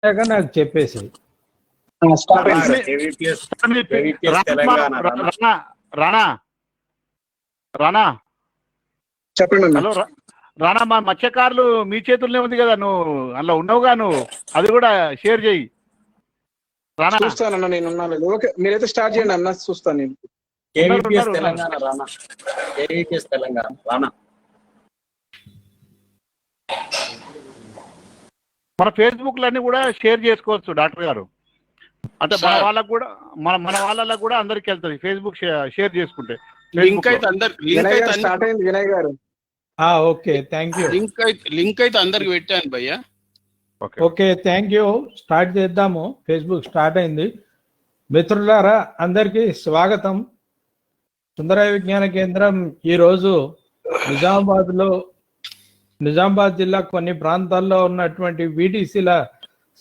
నాకు చెప్పేసి రానా చెప్పండి. హలో రానా, మా మత్స్యకారులు మీ చేతుల్లోనే ఉంది కదా, నువ్వు అందులో ఉన్నావుగా, నువ్వు అది కూడా షేర్ చేయి. రానా చూస్తానన్న, నేను ఉన్నాను. ఓకే, మీరైతే స్టార్ట్ చేయండి అన్న, చూస్తాను నేను. తెలంగాణ రానా, తెలంగాణ రానా. మన ఫేస్బుక్ లన్నీ కూడా షేర్ చేసుకోవచ్చు డాక్టర్ గారు. అంటే మన వాళ్ళకు కూడా మన వాళ్ళకు కూడా అందరికి వెళ్తుంది ఫేస్బుక్ షేర్ చేసుకుంటే. లింక్ అయితే స్టార్ట్ అయింది వినయ్ గారు. Okay, thank you. లింక్ అయితే అందరికి పెట్టాను భయ్యా. Okay, thank you. స్టార్ట్ చేద్దాము. ఫేస్బుక్ స్టార్ట్ అయింది. మిత్రులారా, అందరికీ స్వాగతం. సుందరయ్య విజ్ఞాన కేంద్రం ఈరోజు నిజామాబాద్ జిల్లా కొన్ని ప్రాంతాల్లో ఉన్నటువంటి వీటీసీల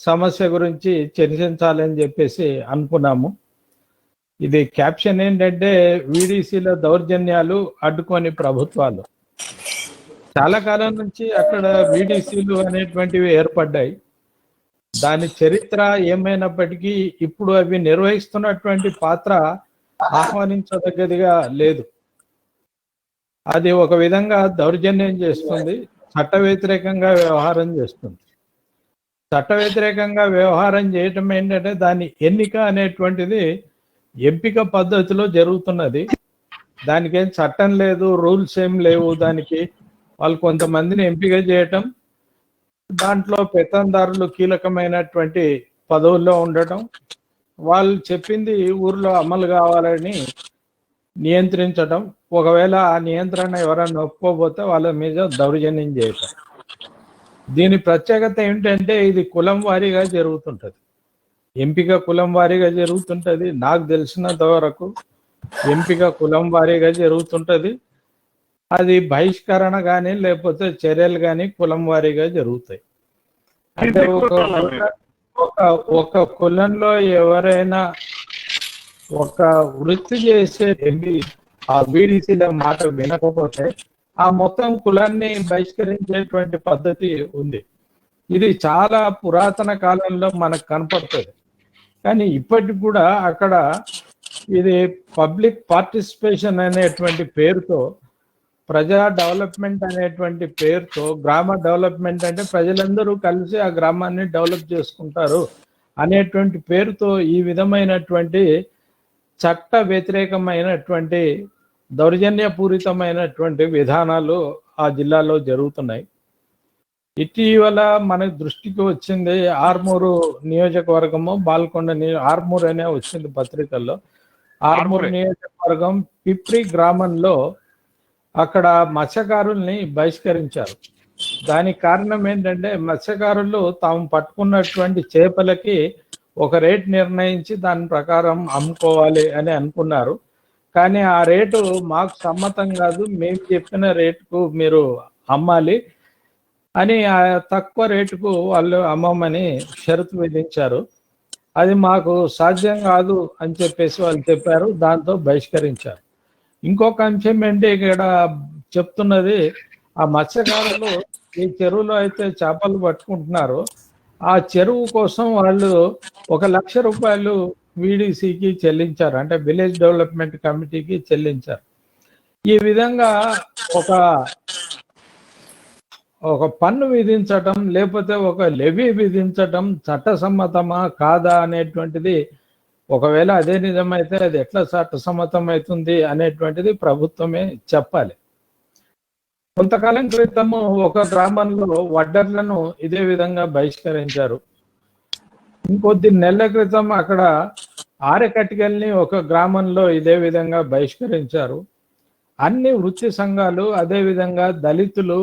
సమస్య గురించి చర్చించాలని చెప్పేసి అనుకున్నాము. ఇది క్యాప్షన్ ఏంటంటే, వీడీసీల దౌర్జన్యాలు అడ్డుకొని ప్రభుత్వాలు. చాలా కాలం నుంచి అక్కడ వీడీసీలు అనేటువంటివి ఏర్పడ్డాయి. దాని చరిత్ర ఏమైనప్పటికీ ఇప్పుడు అవి నిర్వహిస్తున్నటువంటి పాత్ర ఆహ్వానించదగ్గదిగా లేదు. అది ఒక విధంగా దౌర్జన్యం చేస్తుంది, చట్ట వ్యతిరేకంగా వ్యవహారం చేస్తుంది. చట్ట వ్యతిరేకంగా వ్యవహారం చేయటం ఏంటంటే, దాని ఎన్నిక అనేటువంటిది ఎంపిక పద్ధతిలో జరుగుతున్నది. దానికేం చట్టం లేదు, రూల్స్ ఏం లేవు. దానికి వాళ్ళు కొంతమందిని ఎంపిక చేయటం, దాంట్లో పెత్తందారులు కీలకమైనటువంటి పదవుల్లో ఉండటం, వాళ్ళు చెప్పింది ఊర్లో అమలు కావాలని నియంత్రించడం, ఒకవేళ ఆ నియంత్రణ ఎవరైనా ఒప్పుకోకపోతే వాళ్ళ మీద దౌర్జన్యం చేయటం. దీని ప్రత్యేకత ఏమిటంటే, ఇది కులం వారీగా జరుగుతుంటది. ఎంపిక కులం వారీగా జరుగుతుంటది. నాకు తెలిసినంత వరకు ఎంపిక కులం వారీగా జరుగుతుంటది. అది బహిష్కరణ కానీ లేకపోతే చర్యలు కానీ కులం వారీగా జరుగుతాయి. అంటే ఒక కులంలో ఎవరైనా ఒక వృత్తి చేసే ఆ వీడీసీల మాట వినకపోతే ఆ మొత్తం కులాన్ని బహిష్కరించేటువంటి పద్ధతి ఉంది. ఇది చాలా పురాతన కాలంలో మనకు కనపడుతుంది. కానీ ఇప్పటికి కూడా అక్కడ ఇది పబ్లిక్ పార్టిసిపేషన్ అనేటువంటి పేరుతో, ప్రజా డెవలప్మెంట్ అనేటువంటి పేరుతో, గ్రామ డెవలప్మెంట్ అంటే ప్రజలందరూ కలిసి ఆ గ్రామాన్ని డెవలప్ చేసుకుంటారు అనేటువంటి పేరుతో ఈ విధమైనటువంటి చట్ట వ్యతిరేకమైనటువంటి దౌర్జన్యపూరితమైనటువంటి విధానాలు ఆ జిల్లాలో జరుగుతున్నాయి. ఇటీవల మన దృష్టికి వచ్చింది ఆర్మూరు నియోజకవర్గము, బాల్కొండ ఆర్మూర్ అనే వచ్చింది పత్రికల్లో. ఆర్మూరు నియోజకవర్గం పిప్రి గ్రామంలో అక్కడ మత్స్యకారుల్ని బహిష్కరించారు. దానికి కారణం ఏంటంటే, మత్స్యకారులు తాము పట్టుకున్నటువంటి చేపలకి ఒక రేట్ నిర్ణయించి దాని ప్రకారం అమ్ముకోవాలి అని అనుకున్నారు. కానీ ఆ రేటు మాకు సమ్మతం కాదు, మేము చెప్పిన రేటుకు మీరు అమ్మాలి అని ఆ తక్కువ రేటుకు వాళ్ళు అమ్మమని షరతు విధించారు. అది మాకు సాధ్యం కాదు అని చెప్పేసి వాళ్ళు చెప్పారు. దాంతో బహిష్కరించారు. ఇంకొక అంశం ఏంటి ఇక్కడ చెప్తున్నది, ఆ మత్స్యకారులు ఈ చెరువులో అయితే చేపలు పట్టుకుంటున్నారు, ఆ చెరువు కోసం వాళ్ళు 1 లక్ష రూపాయలు వీడీసీకి చెల్లించారు, అంటే విలేజ్ డెవలప్మెంట్ కమిటీకి చెల్లించారు. ఈ విధంగా ఒక పన్ను విధించటం లేకపోతే ఒక లెవీ విధించటం చట్టసమ్మతమా కాదా అనేటువంటిది, ఒకవేళ అదే నిజమైతే అది ఎట్లా చట్టసమ్మతం అవుతుంది అనేటువంటిది ప్రభుత్వమే చెప్పాలి. కొంతకాలం క్రితము ఒక గ్రామంలో వడ్డర్లను ఇదే విధంగా బహిష్కరించారు. ఇంకొద్ది నెలల క్రితం అక్కడ ఆరెకట్టికల్ని ఒక గ్రామంలో ఇదే విధంగా బహిష్కరించారు. అన్ని వృత్తి సంఘాలు, అదేవిధంగా దళితులు,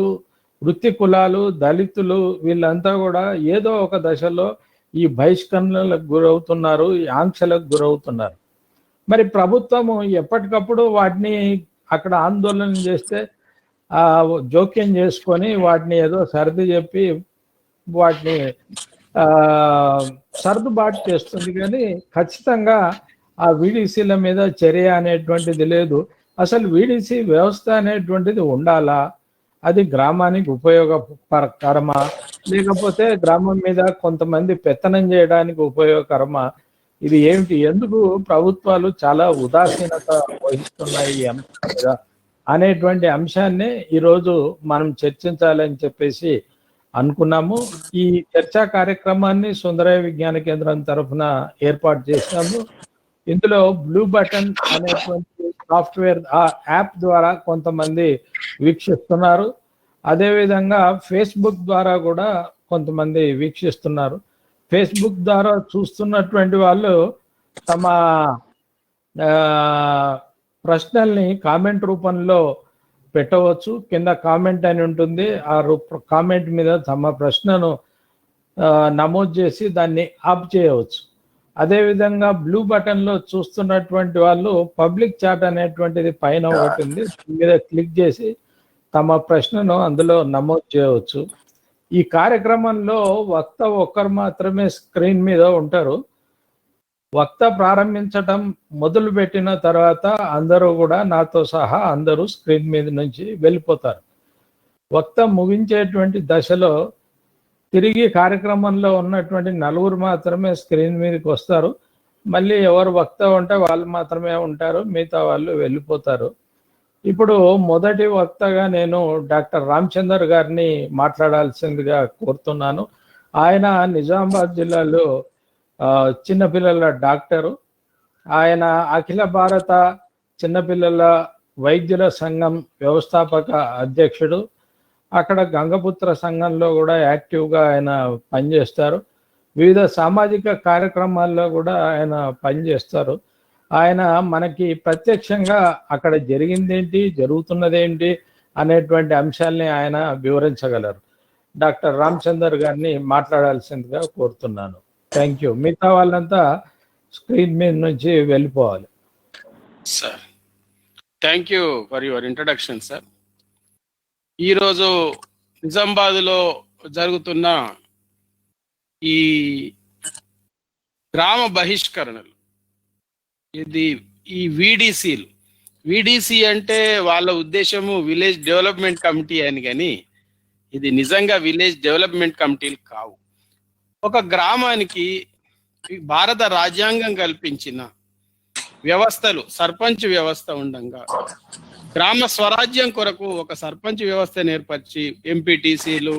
వృత్తి కులాలు, దళితులు వీళ్ళంతా కూడా ఏదో ఒక దశలో ఈ బహిష్కరణలకు గురవుతున్నారు, ఈ ఆంక్షలకు గురవుతున్నారు. మరి ప్రభుత్వము ఎప్పటికప్పుడు వాటిని అక్కడ ఆందోళన చేస్తే జోక్యం చేసుకొని వాటిని ఏదో సర్ది చెప్పి వాటిని సర్దుబాటు చేస్తుంది. కానీ ఖచ్చితంగా ఆ వీడీసీల మీద చర్య అనేటువంటిది లేదు. అసలు వీడీసీ వ్యవస్థ అనేటువంటిది ఉండాలా, అది గ్రామానికి ఉపయోగకరమా, లేకపోతే గ్రామం మీద కొంతమంది పెత్తనం చేయడానికి ఉపయోగకరమా, ఇది ఏమిటి, ఎందుకు ప్రభుత్వాలు చాలా ఉదాసీనత వహిస్తున్నాయి ఈ అంశం మీద అనేటువంటి అంశాన్ని ఈరోజు మనం చర్చించాలని చెప్పేసి అనుకున్నాము. ఈ చర్చా కార్యక్రమాన్ని సుందరయ్య విజ్ఞాన కేంద్రం తరఫున ఏర్పాటు చేసినాము. ఇందులో బ్లూ బటన్ అనేటువంటి సాఫ్ట్వేర్ యాప్ ద్వారా కొంతమంది వీక్షిస్తున్నారు. అదేవిధంగా ఫేస్బుక్ ద్వారా కూడా కొంతమంది వీక్షిస్తున్నారు. ఫేస్బుక్ ద్వారా చూస్తున్నటువంటి వాళ్ళు తమ ప్రశ్నల్ని కామెంట్ రూపంలో పెట్టవచ్చు. కింద కామెంట్ అని ఉంటుంది. ఆ కామెంట్ మీద తమ ప్రశ్నను నమోదు చేసి దాన్ని ఆప్ చేయవచ్చు. అదేవిధంగా బ్లూ బటన్లో చూస్తున్నటువంటి వాళ్ళు పబ్లిక్ చాట్ అనేటువంటిది పైన ఒకటి ఉంది, దీని మీద క్లిక్ చేసి తమ ప్రశ్నను అందులో నమోదు చేయవచ్చు. ఈ కార్యక్రమంలో వక్త ఒక్కరు మాత్రమే స్క్రీన్ మీద ఉంటారు. వక్త ప్రారంభించటం మొదలు పెట్టిన తర్వాత అందరూ కూడా నాతో సహా అందరూ స్క్రీన్ మీద నుంచి వెళ్ళిపోతారు. వక్త ముగించేటువంటి దశలో తిరిగి కార్యక్రమంలో ఉన్నటువంటి నలుగురు మాత్రమే స్క్రీన్ మీదకి వస్తారు. మళ్ళీ ఎవరు వక్త ఉంటే వాళ్ళు మాత్రమే ఉంటారు, మిగతా వాళ్ళు వెళ్ళిపోతారు. ఇప్పుడు మొదటి వక్తగా నేను డాక్టర్ రామచందర్ గారిని మాట్లాడాల్సిందిగా కోరుతున్నాను. ఆయన నిజామాబాద్ జిల్లాలో చిన్నపిల్లల డాక్టరు. ఆయన అఖిల భారత చిన్నపిల్లల వైద్యుల సంఘం వ్యవస్థాపక అధ్యక్షుడు. అక్కడ గంగపుత్ర సంఘంలో కూడా యాక్టివ్గా ఆయన పనిచేస్తారు. వివిధ సామాజిక కార్యక్రమాల్లో కూడా ఆయన పనిచేస్తారు. ఆయన మనకి ప్రత్యక్షంగా అక్కడ జరిగిందేంటి, జరుగుతున్నదేంటి అనేటువంటి అంశాల్ని ఆయన వివరించగలరు. డాక్టర్ రామచందర్ గారిని మాట్లాడాల్సిందిగా కోరుతున్నాను. Thank you. మిగతా వాళ్ళంతా స్క్రీన్ మీద నుంచి వెళ్ళిపోవాలి. Sir, thank you for your introduction sir. ఈరోజు నిజామాబాద్లో జరుగుతున్న ఈ గ్రామ బహిష్కరణలు, ఇది ఈ విడిసి అంటే వాళ్ళ ఉద్దేశము విలేజ్ డెవలప్మెంట్ కమిటీ అని, కానీ ఇది నిజంగా విలేజ్ డెవలప్మెంట్ కమిటీలు కావు. ఒక గ్రామానికి భారత రాజ్యాంగం కల్పించిన వ్యవస్థలు సర్పంచ్ వ్యవస్థ ఉండగా గ్రామ స్వరాజ్యం కొరకు ఒక సర్పంచ్ వ్యవస్థను ఏర్పరిచి ఎంపీటీసీలు,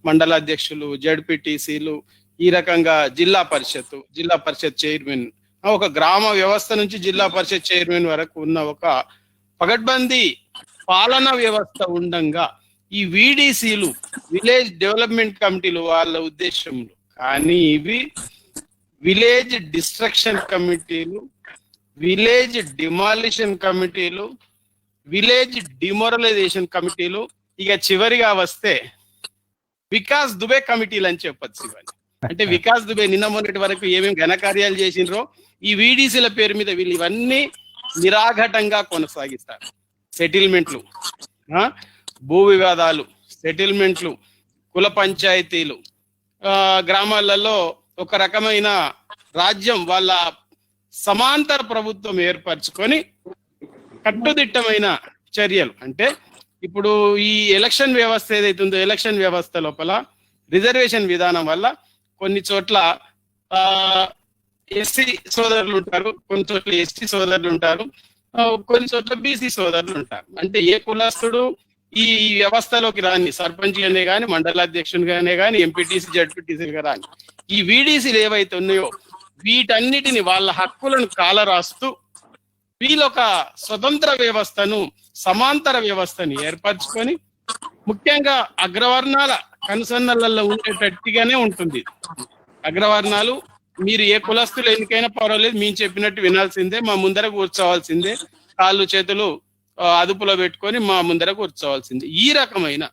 మండలాధ్యక్షులు, జడ్పీటీసీలు, ఈ రకంగా జిల్లా పరిషత్ చైర్మన్, ఒక గ్రామ వ్యవస్థ నుంచి జిల్లా పరిషత్ చైర్మన్ వరకు ఉన్న ఒక పగడ్బందీ పాలనా వ్యవస్థ ఉండగా ఈ విడిసిలు విలేజ్ డెవలప్మెంట్ కమిటీలు వాళ్ళ ఉద్దేశంలో, కానీ ఇవి విలేజ్ డిస్ట్రక్షన్ కమిటీలు, విలేజ్ డిమాలిషన్ కమిటీలు, విలేజ్ డిమోరలైజేషన్ కమిటీలు, ఇక చివరిగా వస్తే వికాస్ దుబే కమిటీలు అని చెప్పచ్చు. ఇవన్నీ అంటే వికాస్ దుబే నిన్న మొన్నటి వరకు ఏమేమి ఘనకార్యాలు చేసినరో ఈ విడిసిల పేరు మీద వీళ్ళు ఇవన్నీ నిరాఘటంగా కొనసాగిస్తారు. సెటిల్మెంట్లు, భూ వివాదాలు, సెటిల్మెంట్లు, కుల పంచాయతీలు, గ్రామాలలో ఒక రకమైన రాజ్యం వాళ్ళ సమాంతర ప్రభుత్వం ఏర్పరచుకొని కట్టుదిట్టమైన చర్యలు. అంటే ఇప్పుడు ఈ ఎలక్షన్ వ్యవస్థ ఏదైతుందో, ఎలక్షన్ వ్యవస్థ లోపల రిజర్వేషన్ విధానం వల్ల కొన్ని చోట్ల ఎస్సీ సోదరులు ఉంటారు, కొన్ని చోట్ల ఎస్టీ సోదరులు ఉంటారు, కొన్ని చోట్ల బీసీ సోదరులు ఉంటారు. అంటే ఏ కులస్తుడు ఈ వ్యవస్థలోకి రాని, సర్పంచ్ గానే కానీ, మండలాధ్యక్షునిగానే కానీ, ఎంపీటీసీ జడ్పీటీసీగా రాని, ఈ వీడీసీలు ఏవైతే ఉన్నాయో వీటన్నిటిని వాళ్ళ హక్కులను కాలరాస్తూ వీళ్ళొక స్వతంత్ర వ్యవస్థను, సమాంతర వ్యవస్థని ఏర్పరచుకొని ముఖ్యంగా అగ్రవర్ణాల కనుసన్నలలో ఉండేటట్టుగానే ఉంటుంది. అగ్రవర్ణాలు మీరు ఏ కులస్తులు ఎన్నికైనా పర్వాలేదు, మేము చెప్పినట్టు వినాల్సిందే, మా ముందర కూర్చోవాల్సిందే, కాళ్ళు చేతులు అదుపులో పెట్టుకొని మా ముందర కూర్చోవాల్సిందే. ఈ రకమైన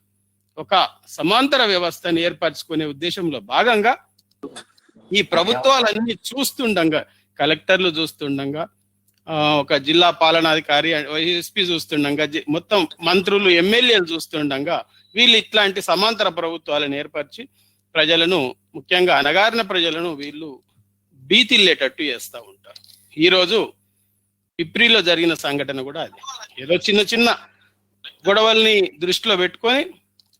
ఒక సమాంతర వ్యవస్థను ఏర్పరచుకునే ఉద్దేశంలో భాగంగా ఈ ప్రభుత్వాలన్నీ చూస్తుండగా, కలెక్టర్లు చూస్తుండగా, ఒక జిల్లా పాలనాధికారి ఎస్పీ చూస్తుండగా, మొత్తం మంత్రులు ఎమ్మెల్యేలు చూస్తుండగా వీళ్ళు ఇట్లాంటి సమాంతర ప్రభుత్వాలను ఏర్పరిచి ప్రజలను, ముఖ్యంగా అణగారిన ప్రజలను వీళ్ళు భీతిల్లేటట్టు చేస్తూ ఉంటారు. ఈరోజు పిప్రిలో జరిగిన సంఘటన కూడా అది. ఏదో చిన్న చిన్న గొడవల్ని దృష్టిలో పెట్టుకొని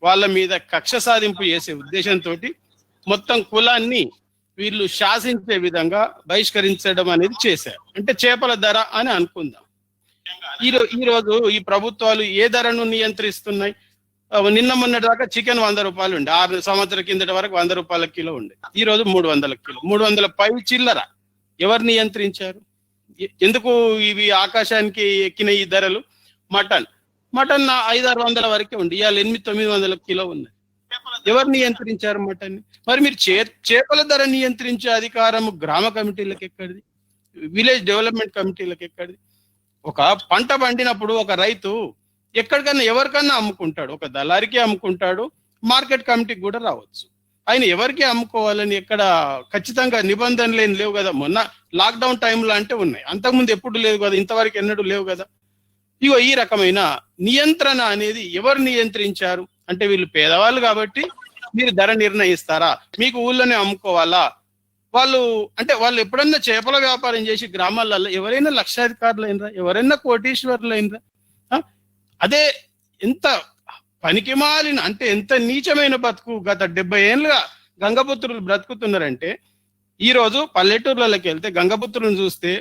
వాళ్ళ మీద కక్ష సాధింపు చేసే ఉద్దేశంతో మొత్తం కులాన్ని వీళ్ళు శాసించే విధంగా బహిష్కరించడం అనేది చేశారు. అంటే చేపల ధర అని అనుకుందాం. ఈరోజు ఈ ప్రభుత్వాలు ఏ ధరను నియంత్రిస్తున్నాయి? నిన్న మొన్నటి దాకా చికెన్ 100 రూపాయలు ఉండే, 6 సంవత్సరాల కిందటి వరకు 100 రూపాయల కిలో ఉండే, ఈ రోజు 300 కిలో, 300 పై చిల్లర. ఎవరు నియంత్రించారు? ఎందుకు ఇవి ఆకాశానికి ఎక్కిన ఈ ధరలు? మటన్ 500-600 వరకే ఉండి ఇవాళ 800-900 కిలో ఉన్నది. ఎవరు నియంత్రించారు మటన్? మరి మీరు చేపల ధర నియంత్రించే అధికారం గ్రామ కమిటీలకు ఎక్కడిది? విలేజ్ డెవలప్మెంట్ కమిటీలకు ఎక్కడిది? ఒక పంట పండినప్పుడు ఒక రైతు ఎక్కడికన్నా ఎవరికన్నా అమ్ముకుంటాడు, ఒక దళారికి అమ్ముకుంటాడు, మార్కెట్ కమిటీకి కూడా రావచ్చు. ఆయన ఎవరికి అమ్ముకోవాలని ఎక్కడ ఖచ్చితంగా నిబంధనలు ఏం లేవు కదా. మొన్న లాక్డౌన్ టైంలో అంటే ఉన్నాయి, అంతకుముందు ఎప్పుడు లేవు కదా, ఇంతవరకు ఎన్నడూ లేవు కదా. ఇగో ఈ రకమైన నియంత్రణ అనేది ఎవరు నియంత్రించారు? అంటే వీళ్ళు పేదవాళ్ళు కాబట్టి మీరు ధర నిర్ణయిస్తారా? మీకు ఊళ్ళోనే అమ్ముకోవాలా? వాళ్ళు ఎప్పుడన్నా చేపల వ్యాపారం చేసి గ్రామాలలో ఎవరైనా లక్షాధికారులు అయినరా? ఎవరైనా కోటీశ్వరులు అయినరా? అదే ఎంత పనికిమాలిన, అంటే ఎంత నీచమైన బతుకు గత 70 ఏళ్ళుగా గంగపుత్రులు బ్రతుకుతున్నారంటే, ఈరోజు పల్లెటూర్లలోకి వెళ్తే గంగపుత్రులను చూస్తే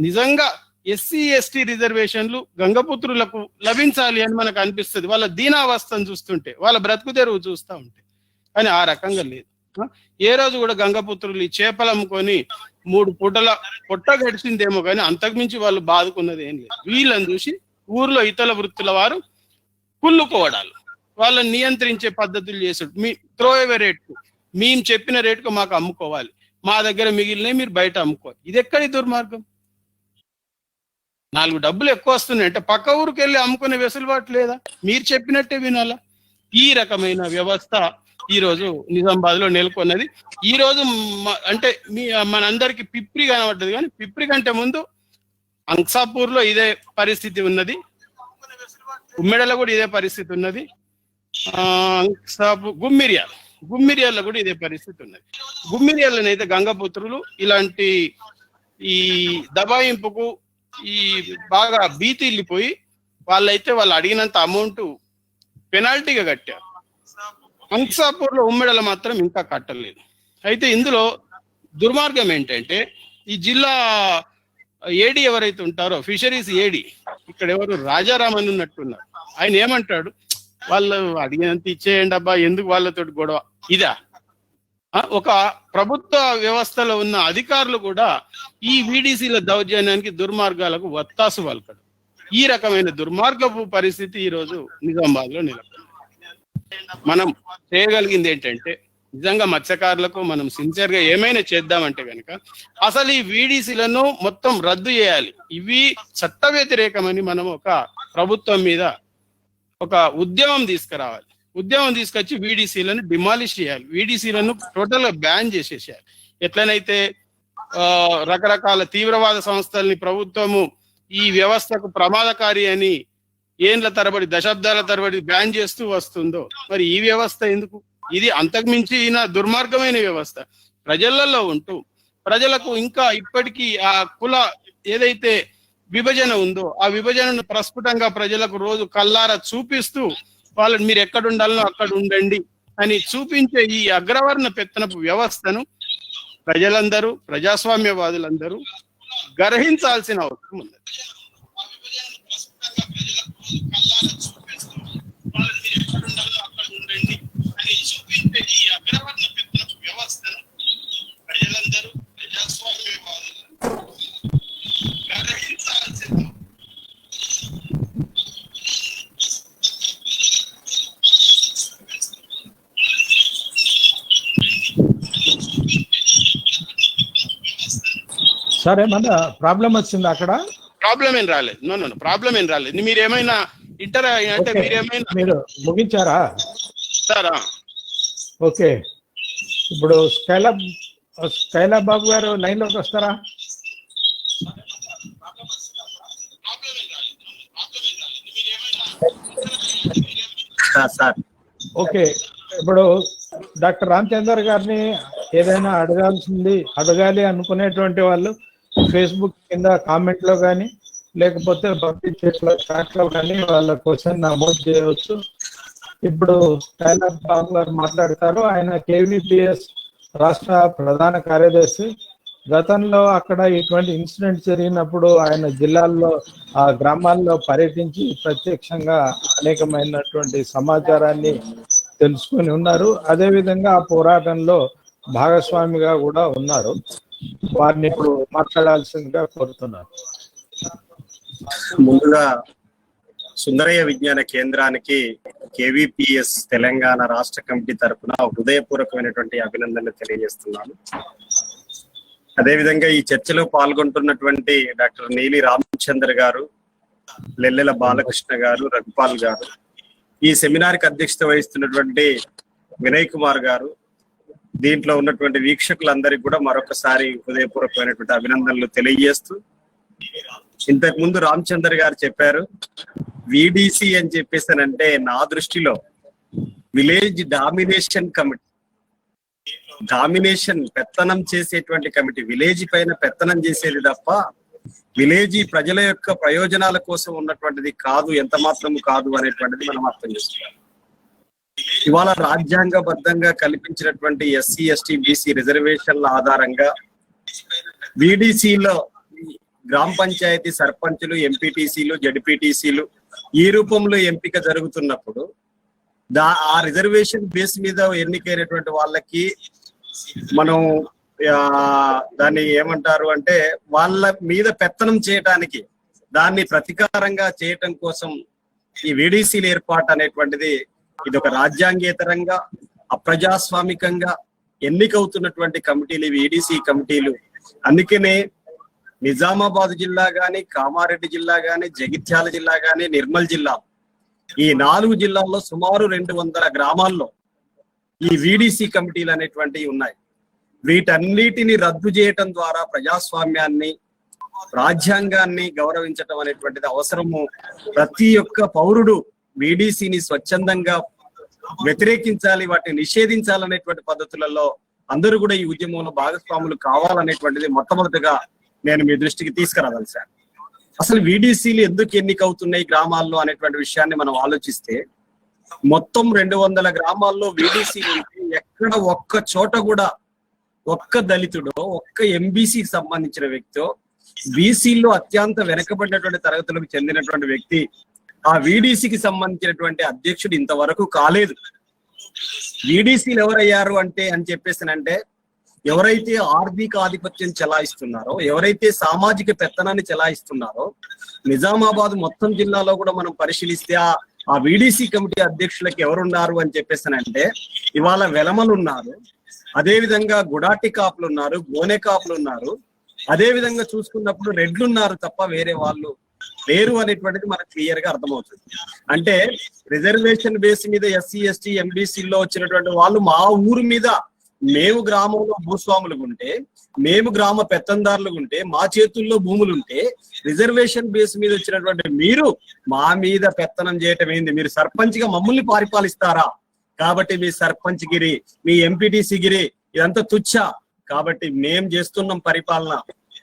నిజంగా ఎస్సీ ఎస్టీ రిజర్వేషన్లు గంగపుత్రులకు లభించాలి అని మనకు అనిపిస్తుంది. వాళ్ళ దీనావస్థను చూస్తుంటే, వాళ్ళ బ్రతుకు తెరువు చూస్తూ ఉంటే. కానీ ఆ రకంగా లేదు. ఏ రోజు కూడా గంగపుత్రులు ఈ చేపలు అమ్ముకొని 3 పూటల పొట్ట గడిచిందేమో కానీ అంతకుమించి వాళ్ళు బాదుకున్నది ఏం లేదు. వీళ్ళని చూసి ఊర్లో ఇతర వృత్తుల వారు కుళ్ళుకోవడాలు, వాళ్ళని నియంత్రించే పద్ధతులు చేసుడు. మీ త్రో అవే రేట్కు, మేము చెప్పిన రేటుకు మాకు అమ్ముకోవాలి, మా దగ్గర మిగిలినవి మీరు బయట అమ్ముకోవాలి. ఇది ఎక్కడి దుర్మార్గం? 4 డబ్బులు ఎక్కువ వస్తున్నాయి అంటే పక్క ఊరికి వెళ్ళి అమ్ముకునే వెసులుబాటు లేదా? మీరు చెప్పినట్టే వినాలా? ఈ రకమైన వ్యవస్థ ఈ రోజు నిజామాబాద్ లో నెలకొన్నది. ఈ రోజు అంటే మనందరికి పిప్రి కనబడ్డది, కానీ పిప్రి కంటే ముందు అంసాపూర్ లో ఇదే పరిస్థితి ఉన్నది, ఉమ్మెడలో కూడా ఇదే పరిస్థితి ఉన్నది, గుమ్మిరియాల్లో కూడా ఇదే పరిస్థితి ఉన్నది. గుమ్మిరియాలనైతే గంగపుత్రులు ఇలాంటి ఈ దబాయింపుకు ఈ బాగా భీతిల్లిపోయి వాళ్ళు అడిగినంత అమౌంట్ పెనాల్టీగా కట్టారు. అంసాపూర్ లో ఉమ్మెడల మాత్రం ఇంకా కట్టలేదు. అయితే ఇందులో దుర్మార్గం ఏంటంటే, ఈ జిల్లా ఏడి ఎవరైతే ఉంటారో, ఫిషరీస్ ఏడి, ఇక్కడ ఎవరు రాజారాం అని ఉన్నట్టున్నారు, ఆయన ఏమంటాడు, వాళ్ళు అడిగినంత ఇచ్చేయండి అబ్బా, ఎందుకు వాళ్ళతోటి గొడవ? ఇదా? ఒక ప్రభుత్వ వ్యవస్థలో ఉన్న అధికారులు కూడా ఈ వీడీసీల దౌర్జన్యానికి, దుర్మార్గాలకు వత్తాసు పలకడు. ఈ రకమైన దుర్మార్గపు పరిస్థితి ఈ రోజు నిజామాబాద్ లో నెలకొంది. మనం చేయగలిగింది ఏంటంటే, నిజంగా మత్స్యకారులకు మనం సిన్సియర్ గా ఏమైనా చేద్దామంటే కనుక అసలు ఈ వీడీసీలను మొత్తం రద్దు చేయాలి. ఇవి చట్ట వ్యతిరేకమని మనం ఒక ప్రభుత్వం మీద ఒక ఉద్యమం తీసుకురావాలి. ఉద్యమం తీసుకొచ్చి వీడీసీలను డిమాలిష్ చేయాలి, వీడీసీలను టోటల్ గా బ్యాన్ చేసేసేయాలి. ఎట్లనైతే రకరకాల తీవ్రవాద సంస్థల్ని ప్రభుత్వము ఈ వ్యవస్థకు ప్రమాదకారి అని ఏండ్ల తరబడి, దశాబ్దాల తరబడి బ్యాన్ చేస్తూ వస్తుందో, మరి ఈ వ్యవస్థ ఎందుకు? ఇది అంతకుమించిన దుర్మార్గమైన వ్యవస్థ. ప్రజలలో ఉంటూ ప్రజలకు ఇంకా ఇప్పటికీ ఆ కుల ఏదైతే విభజన ఉందో ఆ విభజనను ప్రస్ఫుటంగా ప్రజలకు రోజు కల్లారా చూపిస్తూ వాళ్ళని మీరు ఎక్కడ ఉండాలనో అక్కడ ఉండండి అని చూపించే ఈ అగ్రవర్ణ పెత్తనపు వ్యవస్థను ప్రజలందరూ, ప్రజాస్వామ్యవాదులందరూ గ్రహించాల్సిన అవసరం ఉంది. సరే, మన ప్రాబ్లం వచ్చింది అక్కడ? ప్రాబ్లం ఏం రాలేదు. ప్రాబ్లం ఏం రాలేదు. మీరు ఏమైనా ఇంటర్ అంటే మీరు ముగించారా? సారా? ఓకే, ఇప్పుడు స్కైలాబ్ బాబు గారు లైన్ లోకి వస్తారా? ఓకే, ఇప్పుడు డాక్టర్ రామచందర్ గారిని ఏదైనా అడగాలి అనుకునేటువంటి వాళ్ళు ఫేస్బుక్ కింద కామెంట్ లో కానీ లేకపోతే పంపించేట్ల చాట్లో కానీ వాళ్ళ క్వశ్చన్ నమోదు చేయవచ్చు. ఇప్పుడు టైలర్ బాబు గారు మాట్లాడతారు. ఆయన KVPS రాష్ట్ర ప్రధాన కార్యదర్శి. గతంలో అక్కడ ఇటువంటి ఇన్సిడెంట్ జరిగినప్పుడు ఆయన జిల్లాల్లో ఆ గ్రామాల్లో పర్యటించి ప్రత్యక్షంగా అనేకమైనటువంటి సమాచారాన్ని తెలుసుకొని ఉన్నారు. అదేవిధంగా ఆ పోరాటంలో భాగస్వామిగా కూడా ఉన్నారు. వారిని ఇప్పుడు మాట్లాడాల్సిందిగా కోరుతున్నారు. ముందుగా సుందరయ్య విజ్ఞాన కేంద్రానికి KVPS తెలంగాణ రాష్ట్ర కమిటీ తరఫున హృదయపూర్వకమైనటువంటి అభినందనలు తెలియజేస్తున్నాను. అదేవిధంగా ఈ చర్చలో పాల్గొంటున్నటువంటి డాక్టర్ నీలి రామచంద్ర గారు, లెల్లెల బాలకృష్ణ గారు, రఘుపాల్ గారు, ఈ సెమినార్ కి అధ్యక్షత వహిస్తున్నటువంటి వినయ్ కుమార్ గారు, దీంట్లో ఉన్నటువంటి వీక్షకులందరికీ కూడా మరొకసారి హృదయపూర్వకమైనటువంటి అభినందనలు తెలియజేస్తూ, ఇంతకు ముందు రామచందర్ గారు చెప్పారు VDC అని చెప్పేసానంటే నా దృష్టిలో విలేజ్ డామినేషన్ కమిటీ, డామినేషన్ పెత్తనం చేసేటువంటి కమిటీ, విలేజ్ పైన పెత్తనం చేసేది తప్ప విలేజ్ ప్రజల యొక్క ప్రయోజనాల కోసం ఉన్నటువంటిది కాదు, ఎంత మాత్రము కాదు అనేటువంటిది మనం అర్థం చేసుకోవాలి. ఇవాళ రాజ్యాంగబద్ధంగా కల్పించినటువంటి SC ST BC రిజర్వేషన్ల ఆధారంగా VDCలో గ్రామ పంచాయతీ సర్పంచులు, ఎంపీటీసీలు, జడ్పీటీసీలు ఈ రూపంలో ఎంపిక జరుగుతున్నప్పుడు ఆ రిజర్వేషన్ బేస్ మీద ఎన్నికైనటువంటి వాళ్ళకి మనం దాన్ని ఏమంటారు అంటే వాళ్ళ మీద పెత్తనం చేయటానికి, దాన్ని ప్రతీకారంగా చేయటం కోసం ఈ VDCల ఏర్పాటు అనేటువంటిది ఇది ఒక రాజ్యాంగేతరంగా అప్రజాస్వామికంగా ఎన్నికవుతున్నటువంటి కమిటీలు VDC కమిటీలు. అందుకనే నిజామాబాద్ జిల్లా గాని, కామారెడ్డి జిల్లా గాని, జగిత్యాల జిల్లా గాని, నిర్మల్ జిల్లా, ఈ 4 జిల్లాల్లో సుమారు 200 గ్రామాల్లో ఈ VDC కమిటీలు అనేటువంటివి ఉన్నాయి. వీటన్నిటిని రద్దు చేయటం ద్వారా ప్రజాస్వామ్యాన్ని, రాజ్యాంగాన్ని గౌరవించటం అనేటువంటిది అవసరము. ప్రతి ఒక్క పౌరుడు VDCని స్వచ్ఛందంగా వ్యతిరేకించాలి, వాటిని నిషేధించాలనేటువంటి పద్ధతులలో అందరూ కూడా ఈ ఉద్యమంలో భాగస్వాములు కావాలనేటువంటిది మొట్టమొదటిగా నేను మీ దృష్టికి తీసుకురావాలి సార్. అసలు VDCలు ఎందుకు ఎన్నికవుతున్నాయి గ్రామాల్లో అనేటువంటి విషయాన్ని మనం ఆలోచిస్తే, మొత్తం 200 గ్రామాల్లో VDCలు ఎక్కడ ఒక్క చోట కూడా ఒక్క దళితుడో, ఒక్క MBCకి సంబంధించిన వ్యక్తో, BCలో అత్యంత వెనకబడినటువంటి తరగతులకు చెందినటువంటి వ్యక్తి ఆ VDCకి సంబంధించినటువంటి అధ్యక్షుడు ఇంతవరకు కాలేదు. VDCలు ఎవరయ్యారు అని చెప్పేసానంటే, ఎవరైతే ఆర్థిక ఆధిపత్యం చెలాయిస్తున్నారో, ఎవరైతే సామాజిక పెత్తనాన్ని చెలాయిస్తున్నారో, నిజామాబాద్ మొత్తం జిల్లాలో కూడా మనం పరిశీలిస్తే ఆ VDC కమిటీ అధ్యక్షులకి ఎవరున్నారు అని చెప్పేసానంటే, ఇవాళ వెలమలు ఉన్నారు, అదేవిధంగా గుడాటి కాపులు ఉన్నారు, గోనె కాపులు ఉన్నారు, అదే విధంగా చూసుకున్నప్పుడు రెడ్లు ఉన్నారు తప్ప వేరే వాళ్ళు లేరు అనేటువంటిది మనకు క్లియర్ గా అర్థమవుతుంది. అంటే రిజర్వేషన్ బేస్ మీద SC ST MBCలో వచ్చినటువంటి వాళ్ళు మా ఊరు మీద, మేము గ్రామంలో భూస్వాములు ఉంటే, మేము గ్రామ పెత్తందారులు ఉంటే, మా చేతుల్లో భూములు ఉంటే, రిజర్వేషన్ బేస్ మీద వచ్చినటువంటి మీరు మా మీద పెత్తనం చేయటం ఏంది? మీరు సర్పంచ్ గా మమ్మల్ని పరిపాలిస్తారా? కాబట్టి మీ సర్పంచ్ గిరి, మీ MPTC గిరి ఇదంతా తుచ్చ. కాబట్టి మేం చేస్తున్నాం పరిపాలన.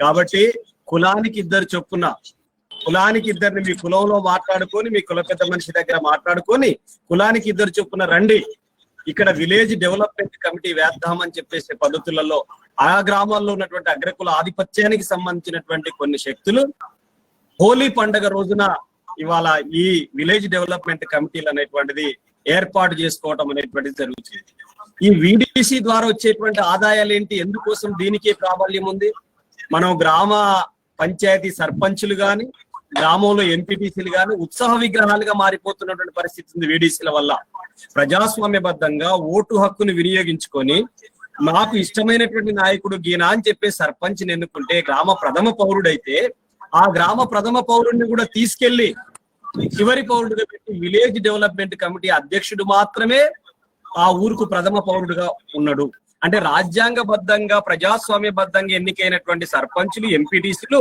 కాబట్టి కులానికి 2 చొప్పున, కులానికి 2 మీ కులంలో మాట్లాడుకొని, మీ కుల పెద్ద మనిషి దగ్గర మాట్లాడుకొని కులానికి 2 చొప్పున రండి, ఇక్కడ విలేజ్ డెవలప్మెంట్ కమిటీ వేద్దామని చెప్పేసే పద్ధతులలో ఆ గ్రామాల్లో ఉన్నటువంటి అగ్రకుల ఆధిపత్యానికి సంబంధించినటువంటి కొన్ని శక్తులు హోలీ పండుగ రోజున ఇవాళ ఈ విలేజ్ డెవలప్మెంట్ కమిటీలు అనేటువంటిది ఏర్పాటు చేసుకోవటం అనేటువంటిది జరుగుతుంది. ఈ VDC ద్వారా వచ్చేటువంటి ఆదాయాలు ఏంటి? ఎందుకోసం దీనికే ప్రాబల్యం ఉంది? మనం గ్రామ పంచాయతీ సర్పంచులు గాని, గ్రామంలో ఎంపీటీసీలు గాని ఉత్సాహ విగ్రహాలుగా మారిపోతున్నటువంటి పరిస్థితి ఉంది VDCల వల్ల. ప్రజాస్వామ్యబద్ధంగా ఓటు హక్కును వినియోగించుకొని నాకు ఇష్టమైనటువంటి నాయకుడు గీనా అని చెప్పే సర్పంచ్ని ఎన్నుకుంటే, గ్రామ ప్రథమ పౌరుడైతే ఆ గ్రామ ప్రథమ పౌరుడిని కూడా తీసుకెళ్లి చివరి పౌరుడుగా పెట్టి విలేజ్ డెవలప్మెంట్ కమిటీ అధ్యక్షుడు మాత్రమే ఆ ఊరుకు ప్రథమ పౌరుడుగా ఉన్నాడు. అంటే రాజ్యాంగబద్ధంగా ప్రజాస్వామ్యబద్ధంగా ఎన్నికైనటువంటి సర్పంచులు, ఎంపీటీసీలు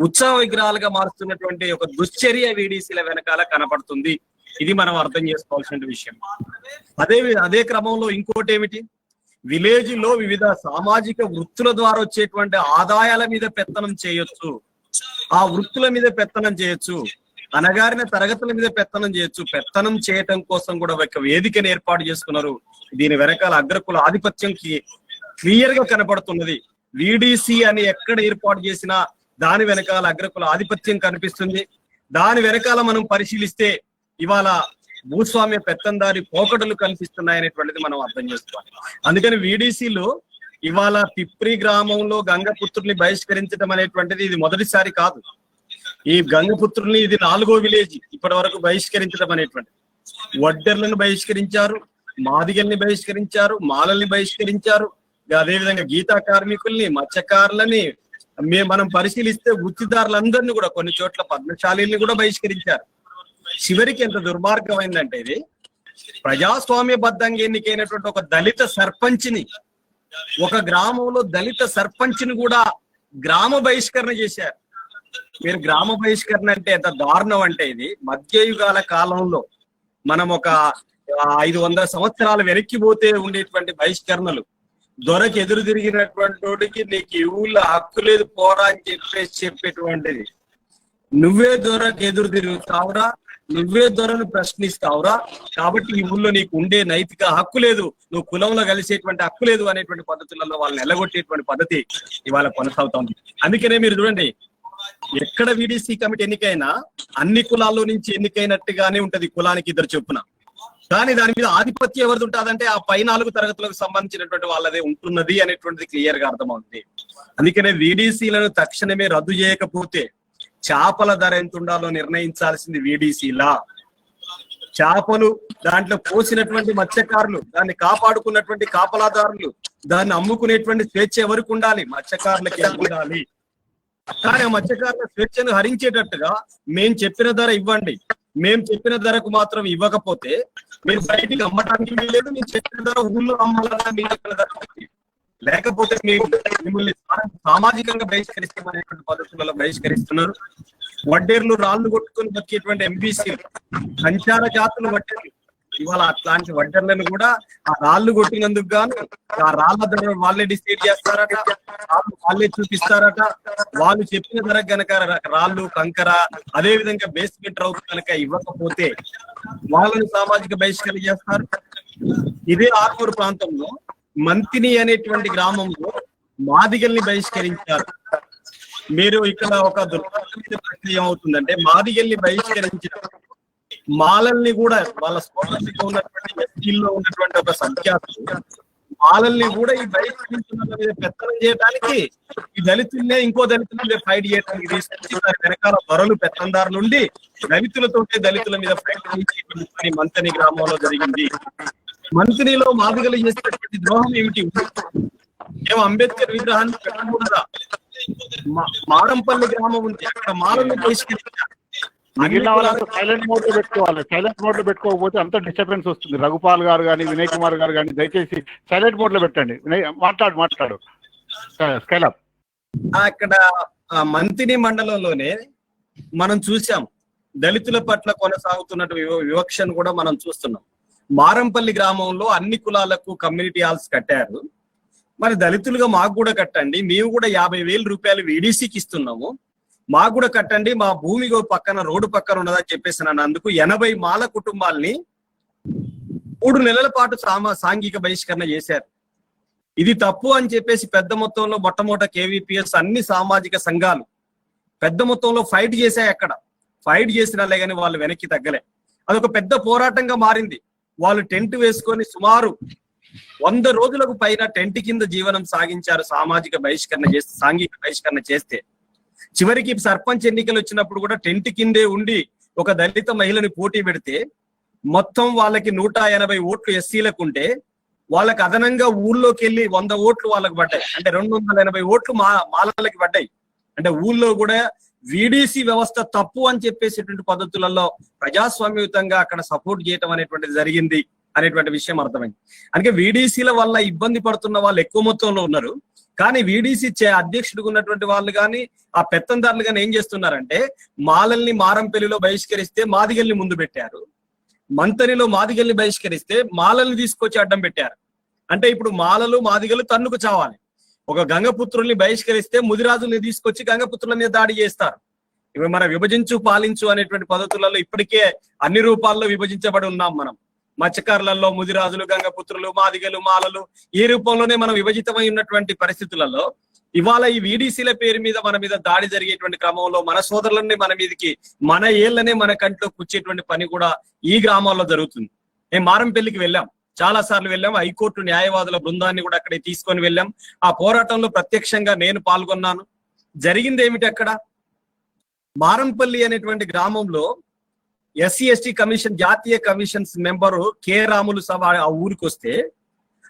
ఉత్సవ విగ్రహాలుగా మారుస్తున్నటువంటి ఒక దుశ్చర్య VDCల వెనకాల కనపడుతుంది. ఇది మనం అర్థం చేసుకోవాల్సిన విషయం. అదే క్రమంలో ఇంకోటి ఏమిటి? విలేజ్ లో వివిధ సామాజిక వృత్తుల ద్వారా వచ్చేటువంటి ఆదాయాల మీద పెత్తనం చేయొచ్చు. ఆ వృత్తుల మీద పెత్తనం చేయొచ్చు, అనగారిన తరగతుల మీద పెత్తనం చేయొచ్చు. పెత్తనం చేయటం కోసం కూడా ఒక వేదికను ఏర్పాటు చేసుకున్నారు. దీని వెనకాల అగ్రకుల ఆధిపత్యం క్లియర్ గా కనపడుతున్నది. విడిసి అని ఎక్కడ ఏర్పాటు చేసినా దాని వెనకాల అగ్రకుల ఆధిపత్యం కనిపిస్తుంది. దాని వెనకాల మనం పరిశీలిస్తే ఇవాళ భూస్వామ్య పెత్తందారి పోకడలు కనిపిస్తున్నాయి అనేటువంటిది మనం అర్థం చేసుకోవాలి. అందుకని విడిసిలో ఇవాళ పిప్రి గ్రామంలో గంగపుత్రుల్ని బహిష్కరించడం అనేటువంటిది ఇది మొదటిసారి కాదు. ఈ గంగపుత్రుల్ని ఇది 4వ విలేజ్ ఇప్పటి వరకు బహిష్కరించడం అనేటువంటిది. వడ్డెర్లను బహిష్కరించారు, మాదిగల్ని బహిష్కరించారు, మాలల్ని బహిష్కరించారు, అదేవిధంగా గీతా కార్మికుల్ని, మత్స్యకారులని మనం పరిశీలిస్తే వృత్తిదారులందరినీ కూడా కొన్ని చోట్ల పద్మశాలీల్ని కూడా బహిష్కరించారు. చివరికి ఎంత దుర్మార్గమైందంటే ఇది ప్రజాస్వామ్యబద్ధంగా ఎన్నికైనటువంటి ఒక దళిత సర్పంచ్ని, ఒక గ్రామంలో దళిత సర్పంచ్ని కూడా గ్రామ బహిష్కరణ చేశారు. మీరు గ్రామ బహిష్కరణ అంటే ఎంత దారుణం అంటే ఇది మధ్యయుగాల కాలంలో మనం ఒక 500 సంవత్సరాలు వెనక్కి పోతే ఉండేటువంటి బహిష్కరణలు. దొరకు ఎదురు తిరిగినటువంటి వాడికి నీకు ఈ ఊళ్ళో హక్కు లేదు పోరా అని చెప్పేటువంటిది. నువ్వే దొరకు ఎదురు తిరుగుతావురా, నువ్వే దొరను ప్రశ్నిస్తావురా, కాబట్టి ఈ ఊళ్ళో నీకు ఉండే నైతిక హక్కు లేదు, నువ్వు కులంలో కలిసేటువంటి హక్కు లేదు అనేటువంటి పద్ధతులలో వాళ్ళని ఎల్లగొట్టేటువంటి పద్ధతి ఇవాళ కొనసాగుతోంది. అందుకనే మీరు చూడండి, ఎక్కడ విడిసి కమిటీ ఎన్నికైనా అన్ని కులాల్లో నుంచి ఎన్నికైనట్టుగానే ఉంటది, కులానికి 2 చొప్పున. కానీ దాని మీద ఆధిపత్యం ఎవరిది ఉంటుందంటే ఆ పై 4 తరగతులకు సంబంధించినటువంటి వాళ్ళదే ఉంటున్నది అనేటువంటిది క్లియర్ గా అర్థమవుతుంది. అందుకనే విడిసిలను తక్షణమే రద్దు చేయకపోతే చేపల ధర ఎంత ఉండాలో నిర్ణయించాల్సింది విడిసిలా. చేపలు దాంట్లో పోసినటువంటి మత్స్యకారులు, దాన్ని కాపాడుకున్నటువంటి కాపలాదారులు, దాన్ని అమ్ముకునేటువంటి స్వేచ్ఛ ఎవరికి ఉండాలి? మత్స్యకారులకి ఉండాలి. కానీ ఆ మత్స్యకారుల స్వేచ్ఛను హరించేటట్టుగా మేం చెప్పిన ధర ఇవ్వండి, మేం చెప్పిన ధరకు మాత్రం ఇవ్వకపోతే మీరు బయటికి అమ్మటానికి లేదు, మీరు చెప్పిన ధర ఊళ్ళో అమ్మాలన్నా మీరు చెప్పిన ధర, లేకపోతే మిమ్మల్ని సామాజికంగా బహిష్కరిస్తామనేటువంటి పద్ధతులలో బహిష్కరిస్తున్నారు. వడ్డేర్లు రాళ్లు కొట్టుకుని బతికేటువంటి ఎంబీసీలు, సంచార జాతులు వడ్డేర్లు, ఇవాళ అట్లాంటి వడ్డర్లను కూడా ఆ రాళ్లు కొట్టినందుకు గాను ఆ రాళ్ల ధర వాళ్ళే డిసైడ్ చేస్తారట, వాళ్ళే చూపిస్తారట. వాళ్ళు చెప్పిన ధర గనక రాళ్లు, కంకర, అదే విధంగా బేస్మెంట్ రౌత్ కనుక ఇవ్వకపోతే వాళ్ళని సామాజిక బహిష్కరణ చేస్తారు. ఇదే ఆర్మూరు ప్రాంతంలో మంతిని అనేటువంటి గ్రామంలో మాదిగల్ని బహిష్కరించారు. మీరు ఇక్కడ ఒక దుర్మార్గమైన ప్రక్రియ అవుతుందంటే మాదిగల్ని బహిష్కరించిన మాలల్ని కూడా వాళ్ళ స్వతంత్రంగా ఉన్నటువంటి ఎస్టీల్లో ఉన్నటువంటి ఒక సంఖ్యాతులు మాలల్ని కూడా ఈ బహిష్కరించిన మీద పెత్తనం చేయడానికి ఈ దళితుల్నే ఇంకో దళితుల మీద ఫైట్ చేయడానికి తీసుకొచ్చి దాని వెనకాల దొరలు పెత్తందారు నుండి దళితులతోటే దళితుల మీద ఫైట్ చేసేటువంటి మంతని గ్రామంలో జరిగింది. మంతనిలో మాదిగలు చేసినటువంటి ద్రోహం ఏమిటి? ఏమో అంబేద్కర్ విగ్రహాన్ని పెట్టకూడదా? మారంపల్లి గ్రామం ఉంది, అక్కడ మాలల్ని బహిష్కరించారు. మిగిలిన వాళ్ళంతా సైలెంట్ మోడ్ లో పెట్టుకోవాలి. సైలెంట్ మోడ్ లో పెట్టుకోకపోతే అంత డిస్టర్బెన్స్ వస్తుంది. రఘుపాల్ గారు కానీ, వినయ్ కుమార్ గారు కానీ దయచేసి సైలెంట్ మోడ్ లో పెట్టండి. మాట్లాడు స్కైలాబ్. అక్కడ మంతిని మండలంలోనే మనం చూసాం దళితుల పట్ల కొనసాగుతున్నట్టు వివక్షను కూడా మనం చూస్తున్నాం. మారంపల్లి గ్రామంలో అన్ని కులాలకు కమ్యూనిటీ హాల్స్ కట్టారు. మరి దళితులుగా మాకు కూడా కట్టండి, మేము కూడా 50,000 రూపాయలు విడిసికి ఇస్తున్నాము, మాకు కూడా కట్టండి, మా భూమి పక్కన రోడ్డు పక్కన ఉన్నదని చెప్పేసి అన్నందుకు 80 మాల కుటుంబాల్ని 3 నెలల పాటు సాంఘిక బహిష్కరణ చేశారు. ఇది తప్పు అని చెప్పేసి పెద్ద మొత్తంలో మొట్టమొదట కేవీపీఎస్ అన్ని సామాజిక సంఘాలు పెద్ద మొత్తంలో ఫైట్ చేశాయి. అక్కడ ఫైట్ చేసినాలే కానీ వాళ్ళు వెనక్కి తగ్గలే. అదొక పెద్ద పోరాటంగా మారింది. వాళ్ళు టెంట్ వేసుకొని సుమారు 100 రోజులకు పైన టెంట్ కింద జీవనం సాగించారు. సాంఘిక బహిష్కరణ చేస్తే చివరికి సర్పంచ్ ఎన్నికలు వచ్చినప్పుడు కూడా టెంట్ కిందే ఉండి ఒక దళిత మహిళని పోటీ పెడితే మొత్తం వాళ్ళకి 180 ఓట్లు ఎస్సీలకు ఉంటే వాళ్ళకి అదనంగా ఊళ్ళోకి వెళ్ళి 100 ఓట్లు వాళ్ళకి పడ్డాయి. అంటే 280 ఓట్లు మాలలకి పడ్డాయి. అంటే ఊళ్ళో కూడా విడిసి వ్యవస్థ తప్పు అని చెప్పేసేటువంటి పద్ధతులలో ప్రజాస్వామ్యయుతంగా అక్కడ సపోర్ట్ చేయటం అనేటువంటిది జరిగింది అనేటువంటి విషయం అర్థమైంది. అందుకే విడిసిల వల్ల ఇబ్బంది పడుతున్న వాళ్ళు ఎక్కువ మొత్తంలో ఉన్నారు. కానీ విడిసి అధ్యక్షుడిగా ఉన్నటువంటి వాళ్ళు కానీ ఆ పెత్తందారులు కానీ ఏం చేస్తున్నారంటే మాలల్ని మారంపల్లిలో బహిష్కరిస్తే మాదిగల్ని ముందు పెట్టారు, మంతనిలో మాదిగల్ని బహిష్కరిస్తే మాలల్ని తీసుకొచ్చి అడ్డం పెట్టారు. అంటే ఇప్పుడు మాలలు మాదిగలు తన్నుకు చావాలి. ఒక గంగపుత్రుల్ని బహిష్కరిస్తే ముదిరాజుల్ని తీసుకొచ్చి గంగపుత్రుల మీద దాడి చేస్తారు. ఇవి మన విభజించు పాలించు అనేటువంటి పద్ధతులలో ఇప్పటికే అన్ని రూపాల్లో విభజించబడి ఉన్నాం మనం. మత్స్యకారులలో ముదిరాజులు, గంగపుత్రులు, మాదిగలు, మాలలు ఈ రూపంలోనే మనం విభజితమై ఉన్నటువంటి పరిస్థితులలో ఇవాళ ఈ వీడీసీల పేరు మీద మన మీద దాడి జరిగేటువంటి క్రమంలో మన సోదరులన్నీ మన మీదకి మన ఏళ్లనే మన కంట్లో కూర్చేటువంటి పని కూడా ఈ గ్రామాల్లో జరుగుతుంది. మేము మారంపల్లికి వెళ్ళాం, చాలా సార్లు వెళ్ళాం. హైకోర్టు న్యాయవాదుల బృందాన్ని కూడా అక్కడికి తీసుకొని వెళ్ళాం. ఆ పోరాటంలో ప్రత్యక్షంగా నేను పాల్గొన్నాను. జరిగింది ఏమిటి అక్కడ? మారంపల్లి అనేటువంటి గ్రామంలో ఎస్సీ ఎస్టీ కమిషన్ జాతీయ కమిషన్స్ మెంబరు కె రాములు సభ ఆ ఊరికి వస్తే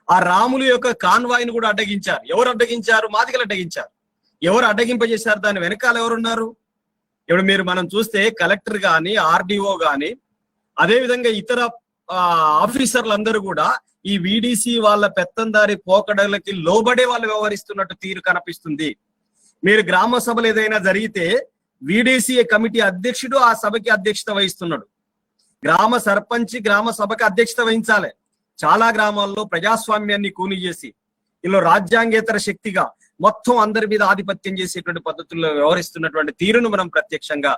ఆ రాములు యొక్క కాన్వాయ్ని కూడా అడ్డగించారు. ఎవరు అడ్డగించారు? మాదిగలు అడ్డగించారు. ఎవరు అడ్డగింపజేశారు? దాని వెనకాల ఎవరున్నారు? ఇప్పుడు మనం చూస్తే కలెక్టర్ గాని, ఆర్డీఓ గాని, అదేవిధంగా ఇతర ఆఫీసర్లందరూ కూడా ఈ వీడీసీ వాళ్ళ పెత్తందారి పోకడలకి లోబడే వాళ్ళు వ్యవహరిస్తున్నట్టు తీరు కనిపిస్తుంది. మీరు గ్రామ సభలు ఏదైనా జరిగితే వీడీసీ కమిటీ అధ్యక్షుడు ఆ సభకి అధ్యక్షత వహిస్తున్నాడు. గ్రామ సర్పంచ్ గ్రామ సభకి అధ్యక్షత వహించాలి. చాలా గ్రామాల్లో ప్రజాస్వామ్యాన్ని కూని చేసి ఇలా రాజ్యాంగేతర శక్తిగా మొత్తం అందరి మీద ఆధిపత్యం చేసేటువంటి పద్ధతుల్లో వ్యవహరిస్తున్నటువంటి తీరును మనం ప్రత్యక్షంగా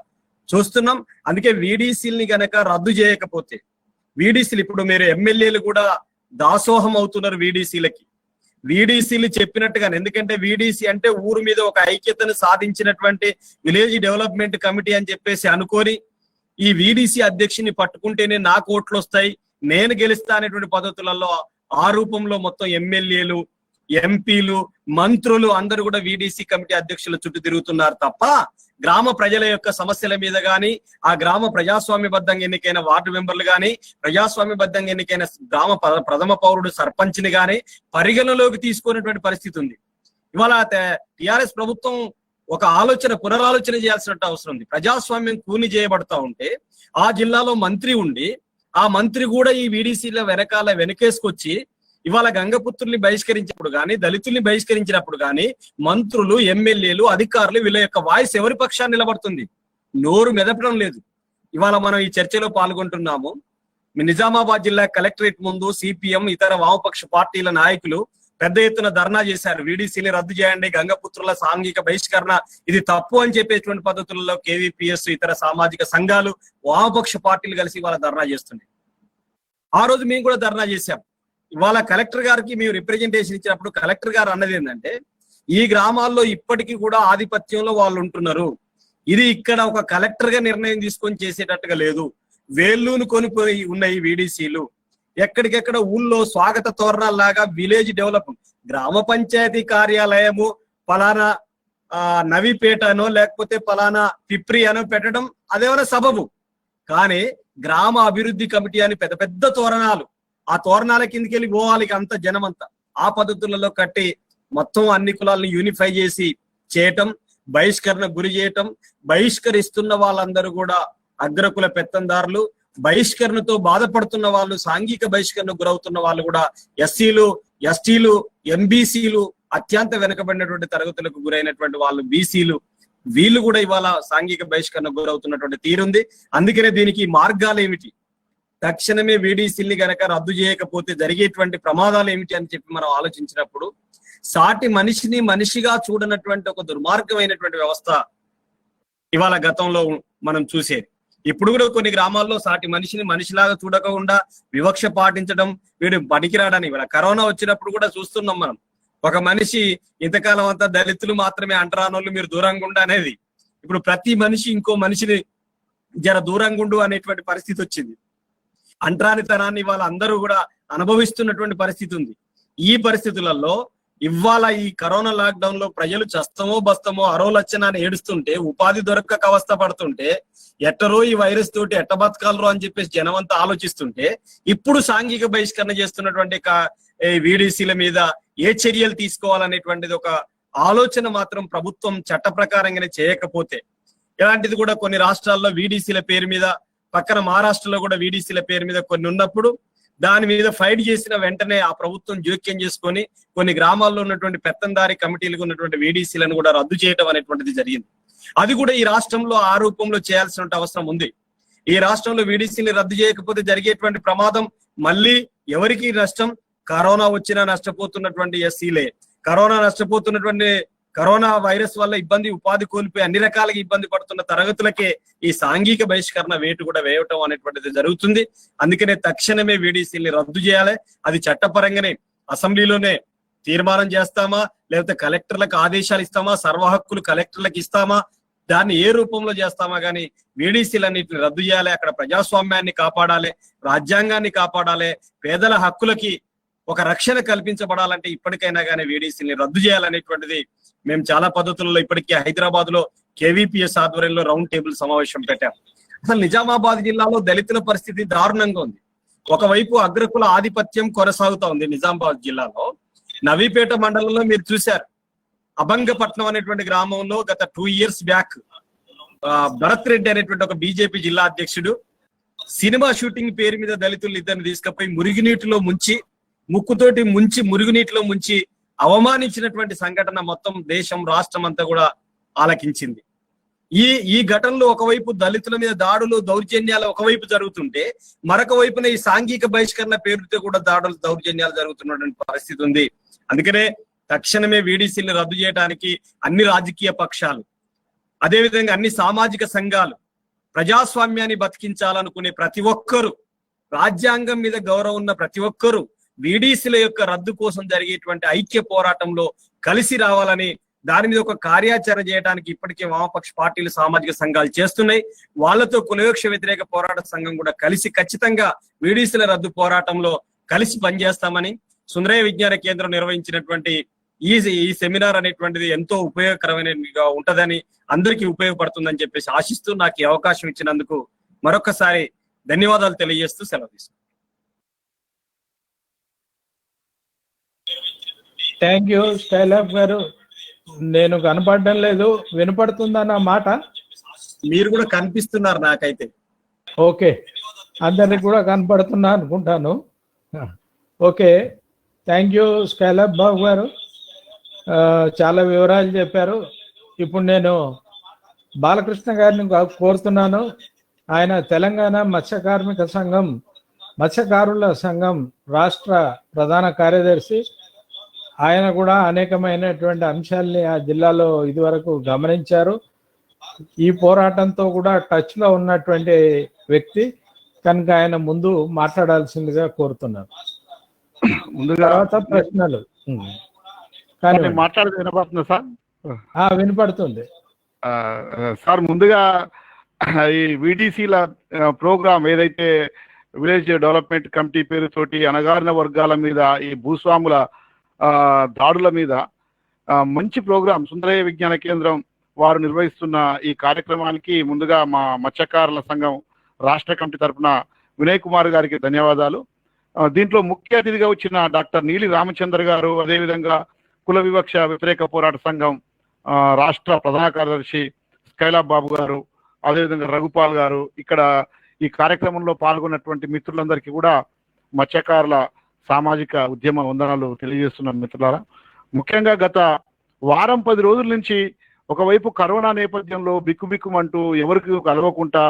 చూస్తున్నాం. అందుకే వీడీసీల్ని గనక రద్దు చేయకపోతే, వీడీసీలు ఇప్పుడు మీరు ఎమ్మెల్యేలు కూడా దాసోహం అవుతున్నారు వీడీసీలకి. వీడీసీలు చెప్పినట్టుగా, ఎందుకంటే వీడీసీ అంటే ఊరు మీద ఒక ఐక్యతను సాధించినటువంటి విలేజ్ డెవలప్మెంట్ కమిటీ అని చెప్పేసి అనుకొని ఈ వీడీసీ అధ్యక్షుని పట్టుకుంటేనే నాకు ఓట్లు వస్తాయి, నేను గెలుస్తా అనేటువంటి పద్ధతులలో ఆ రూపంలో మొత్తం ఎమ్మెల్యేలు, ఎంపీలు, మంత్రులు అందరూ కూడా వీడీసీ కమిటీ అధ్యక్షుల చుట్టూ తిరుగుతున్నారు తప్ప గ్రామ ప్రజల యొక్క సమస్యల మీద గాని, ఆ గ్రామ ప్రజాస్వామ్యబద్ధంగా ఎన్నికైన వార్డు మెంబర్లు గాని, ప్రజాస్వామ్యబద్ధంగా ఎన్నికైన గ్రామ ప్రథమ పౌరుడు సర్పంచ్ని గాని పరిగణలోకి తీసుకునేటువంటి పరిస్థితి ఉంది. ఇవాళ టిఆర్ఎస్ ప్రభుత్వం ఒక పునరాలోచన చేయాల్సిన అవసరం ఉంది. ప్రజాస్వామ్యం కూని చేయబడతా ఉంటే ఆ జిల్లాలో మంత్రి ఉండి ఆ మంత్రి కూడా ఈ వీడీసీల వెనకేసుకొచ్చి ఇవాళ గంగపుత్రుల్ని బహిష్కరించినప్పుడు కానీ, దళితుల్ని బహిష్కరించినప్పుడు కానీ మంత్రులు, ఎమ్మెల్యేలు, అధికారులు వీళ్ళ యొక్క వాయిస్ ఎవరి పక్షాన్ని నిలబడుతుంది? నోరు మెదపడం లేదు. ఇవాళ మనం ఈ చర్చలో పాల్గొంటున్నాము. నిజామాబాద్ జిల్లా కలెక్టరేట్ ముందు సిపిఎం, ఇతర వామపక్ష పార్టీల నాయకులు పెద్ద ఎత్తున ధర్నా చేశారు. వీడీసీని రద్దు చేయండి, గంగపుత్రుల సాంఘిక బహిష్కరణ ఇది తప్పు అని చెప్పేటువంటి పద్ధతులలో కేవీపీఎస్, ఇతర సామాజిక సంఘాలు, వామపక్ష పార్టీలు కలిసి ఇవాళ ధర్నా చేస్తున్నాయి. ఆ రోజు మేము కూడా ధర్నా చేశాం. ఇవాళ కలెక్టర్ గారికి మేము రిప్రజెంటేషన్ ఇచ్చినప్పుడు కలెక్టర్ గారు అన్నది ఏంటంటే, ఈ గ్రామాల్లో ఇప్పటికీ కూడా ఆధిపత్యంలో వాళ్ళు ఉంటున్నారు. ఇది ఇక్కడ ఒక కలెక్టర్ గా నిర్ణయం తీసుకొని చేసేటట్టుగా లేదు. వేళ్ళూను కొనిపోయి ఉన్నాయి వీడీసీలు. ఎక్కడికెక్కడ ఊళ్ళో స్వాగత తోరణాల్లాగా విలేజ్ డెవలప్మెంట్, గ్రామ పంచాయతీ కార్యాలయము పలానా నవీపేటనో లేకపోతే పలానా పిప్రి అనో పెట్టడం అదేమైనా సబబు. కానీ గ్రామ అభివృద్ధి కమిటీ అని పెద్ద పెద్ద తోరణాలు, ఆ తోరణాల కిందకి వెళ్ళి పోవాలి అంత జనమంతా. ఆ పద్ధతులలో కట్టి మొత్తం అన్ని కులాలను యూనిఫై చేసి చేయటం, బహిష్కరణ గురి చేయటం, బహిష్కరిస్తున్న వాళ్ళందరూ కూడా అగ్రకుల పెత్తందారులు, బహిష్కరణతో బాధపడుతున్న వాళ్ళు, సాంఘిక బహిష్కరణకు గురవుతున్న వాళ్ళు కూడా ఎస్సీలు, ఎస్టీలు, ఎంబీసీలు, అత్యంత వెనుకబడినటువంటి తరగతులకు గురైనటువంటి వాళ్ళు బీసీలు, వీళ్ళు కూడా ఇవాళ సాంఘిక బహిష్కరణకు గురవుతున్నటువంటి తీరుంది. అందుకనే దీనికి మార్గాలు ఏమిటి, తక్షణమే వీడీసీల్ని గనక రద్దు చేయకపోతే జరిగేటువంటి ప్రమాదాలు ఏమిటి అని చెప్పి మనం ఆలోచించినప్పుడు, సాటి మనిషిని మనిషిగా చూడనటువంటి ఒక దుర్మార్గమైనటువంటి వ్యవస్థ ఇవాళ గతంలో మనం చూసేది. ఇప్పుడు కూడా కొన్ని గ్రామాల్లో సాటి మనిషిని మనిషిలాగా చూడకుండా వివక్ష పాటించడం, వీడు పనికిరాడని. ఇవాళ కరోనా వచ్చినప్పుడు కూడా చూస్తున్నాం మనం. ఒక మనిషి ఇంతకాలం అంతా దళితులు మాత్రమే అంటరానోళ్ళు, మీరు దూరంగా ఉండు అనేది ఇప్పుడు ప్రతి మనిషి ఇంకో మనిషిని జర దూరంగా ఉండు అనేటువంటి పరిస్థితి వచ్చింది. అంటరానితనాన్ని ఇవాళ అందరూ కూడా అనుభవిస్తున్నటువంటి పరిస్థితి ఉంది. ఈ పరిస్థితులలో ఇవాళ ఈ కరోనా లాక్డౌన్ లో ప్రజలు చస్తమో బస్తమో అరోలచ్చనాన్ని ఏడుస్తుంటే, ఉపాధి దొరక్క అవస్థ పడుతుంటే, ఎట్టరో ఈ వైరస్ తోటి ఎట్ట బతకాలరో అని చెప్పేసి జనమంతా ఆలోచిస్తుంటే, ఇప్పుడు సాంఘిక బహిష్కరణ చేస్తున్నటువంటి వీడీసీల మీద ఏ చర్యలు తీసుకోవాలనేటువంటిది ఒక ఆలోచన మాత్రం ప్రభుత్వం చట్ట ప్రకారంగానే చేయకపోతే, ఇలాంటిది కూడా కొన్ని రాష్ట్రాల్లో వీడీసీల పేరు మీద, పక్కన మహారాష్ట్రలో కూడా వీడీసీల పేరు మీద కొన్ని ఉన్నప్పుడు దాని మీద ఫైట్ చేసిన వెంటనే ఆ ప్రభుత్వం జోక్యం చేసుకొని కొన్ని గ్రామాల్లో ఉన్నటువంటి పెత్తందారి కమిటీలకు ఉన్నటువంటి వీడీసీలను కూడా రద్దు చేయడం అనేటువంటిది జరిగింది. అది కూడా ఈ రాష్ట్రంలో ఆ రూపంలో చేయాల్సిన అవసరం ఉంది. ఈ రాష్ట్రంలో వీడీసీని రద్దు చేయకపోతే జరిగేటువంటి ప్రమాదం మళ్ళీ ఎవరికి నష్టం? కరోనా వచ్చినా నష్టపోతున్నటువంటి ఎస్సీలే, కరోనా నష్టపోతున్నటువంటి కరోనా వైరస్ వల్ల ఉపాధి కోల్పోయి అన్ని రకాలుగా ఇబ్బంది పడుతున్న తరగతులకే ఈ సాంఘిక బహిష్కరణ వేటు కూడా వేయటం అనేటువంటిది జరుగుతుంది. అందుకనే తక్షణమే వీడీసీని రద్దు చేయాలి. అది చట్టపరంగానే అసెంబ్లీలోనే తీర్మానం చేస్తామా, లేకపోతే కలెక్టర్లకు ఆదేశాలు ఇస్తామా, సర్వ హక్కులు కలెక్టర్లకు ఇస్తామా, దాన్ని ఏ రూపంలో చేస్తామా కానీ వీడీసీలన్నింటిని రద్దు చేయాలి. అక్కడ ప్రజాస్వామ్యాన్ని కాపాడాలి, రాజ్యాంగాన్ని కాపాడాలి, పేదల హక్కులకి ఒక రక్షణ కల్పించబడాలంటే ఇప్పటికైనా కానీ వీడీసీని రద్దు చేయాలనేటువంటిది మేము చాలా పద్ధతుల్లో ఇప్పటికీ హైదరాబాద్ లో కేవీపీఎస్ ఆధ్వర్యంలో రౌండ్ టేబుల్ సమావేశం పెట్టాం. అసలు నిజామాబాద్ జిల్లాలో దళితుల పరిస్థితి దారుణంగా ఉంది. ఒకవైపు అగ్రకుల ఆధిపత్యం కొనసాగుతా ఉంది. నిజామాబాద్ జిల్లాలో నవీపేట మండలంలో మీరు చూశారు, అభంగపట్నం అనేటువంటి గ్రామంలో గత 2 years బ్యాక్ భరత్ రెడ్డి అనేటువంటి ఒక బీజేపీ జిల్లా అధ్యక్షుడు సినిమా షూటింగ్ పేరు మీద దళితులు ఇద్దరిని తీసుకుపోయి మురుగునీటిలో ముంచి, ముక్కుతోటి ముంచి మురుగునీటిలో ముంచి అవమానించినటువంటి సంఘటన మొత్తం దేశం, రాష్ట్రం అంతా కూడా ఆలకించింది. ఈ ఘటనలో ఒకవైపు దళితుల మీద దాడులు, దౌర్జన్యాలు ఒకవైపు జరుగుతుంటే, మరొక వైపున ఈ సాంఘిక బహిష్కరణ పేరుతో కూడా దాడులు, దౌర్జన్యాలు జరుగుతున్నటువంటి పరిస్థితి ఉంది. అందుకనే తక్షణమే వీడీసీని రద్దు చేయడానికి అన్ని రాజకీయ పక్షాలు, అదేవిధంగా అన్ని సామాజిక సంఘాలు, ప్రజాస్వామ్యాన్ని బతికించాలనుకునే ప్రతి ఒక్కరూ, రాజ్యాంగం మీద గౌరవం ఉన్న ప్రతి ఒక్కరూ వీడీసీల యొక్క రద్దు కోసం జరిగేటువంటి ఐక్య పోరాటంలో కలిసి రావాలని, దాని మీద ఒక కార్యాచరణ చేయడానికి ఇప్పటికే వామపక్ష పార్టీలు, సామాజిక సంఘాలు చేస్తున్నాయి. వాళ్ళతో కులవివక్ష వ్యతిరేక పోరాట సంఘం కూడా కలిసి ఖచ్చితంగా వీడీసీల రద్దు పోరాటంలో కలిసి పనిచేస్తామని, సుందరయ్య విజ్ఞాన కేంద్రం నిర్వహించినటువంటి ఈ సెమినార్ అనేటువంటిది ఎంతో ఉపయోగకరమైనగా ఉంటదని, అందరికీ ఉపయోగపడుతుందని చెప్పేసి ఆశిస్తూ నాకు ఈ అవకాశం ఇచ్చినందుకు మరొకసారి ధన్యవాదాలు తెలియజేస్తూ సెలవు తీసుకుంటాను. థ్యాంక్ యూ స్టైలప్ గారు. నేను కనపడడం లేదు, వినపడుతుందన్న మాట? మీరు కూడా కనిపిస్తున్నారు నాకైతే. ఓకే, అందరికి కూడా కనపడుతున్నా అనుకుంటాను. ఓకే, థ్యాంక్ యూ స్టైలప్ బాబు గారు, చాలా వివరాలు చెప్పారు. ఇప్పుడు నేను బాలకృష్ణ గారిని కోరుతున్నాను. ఆయన తెలంగాణ మత్స్యకారుల సంఘం రాష్ట్ర ప్రధాన కార్యదర్శి. ఆయన కూడా అనేకమైనటువంటి అంశాల్ని ఆ జిల్లాలో ఇదివరకు గమనించారు. ఈ పోరాటంతో కూడా టచ్ లో ఉన్నటువంటి వ్యక్తి కనుక ఆయన ముందు మాట్లాడాల్సిందిగా కోరుతున్నాను. ముందుగా తర్వాత ప్రశ్నలు. కానీ మాట్లాడేది వినపడుతుందా సార్? వినపడుతుంది సార్. ముందుగా ఈ వీడీసీల ప్రోగ్రామ్ ఏదైతే విలేజ్ డెవలప్మెంట్ కమిటీ పేరుతోటి అణగారిన వర్గాల మీద, ఈ భూస్వాముల దాడుల మీద మంచి ప్రోగ్రాం సుందరయ్య విజ్ఞాన కేంద్రం వారు నిర్వహిస్తున్న ఈ కార్యక్రమానికి ముందుగా మా మత్స్యకారుల సంఘం రాష్ట్ర కమిటీ తరఫున వినయ్ కుమార్ గారికి ధన్యవాదాలు. దీంట్లో ముఖ్య అతిథిగా వచ్చిన డాక్టర్ నీలి రామచంద్ర గారు, అదేవిధంగా కుల వివక్ష వ్యతిరేక పోరాట సంఘం రాష్ట్ర ప్రధాన కార్యదర్శి స్కైలాబ్ బాబు గారు, అదేవిధంగా రఘుపాల్ గారు, ఇక్కడ ఈ కార్యక్రమంలో పాల్గొన్నటువంటి మిత్రులందరికీ కూడా మత్స్యకారుల సామాజిక ఉద్యమ వందనాలు తెలియజేస్తున్న మిత్రులారా. ముఖ్యంగా గత వారం 10 రోజుల నుంచి ఒకవైపు కరోనా నేపథ్యంలో బిక్కుబిక్కుమంటూ ఎవరికి కలవకుండా,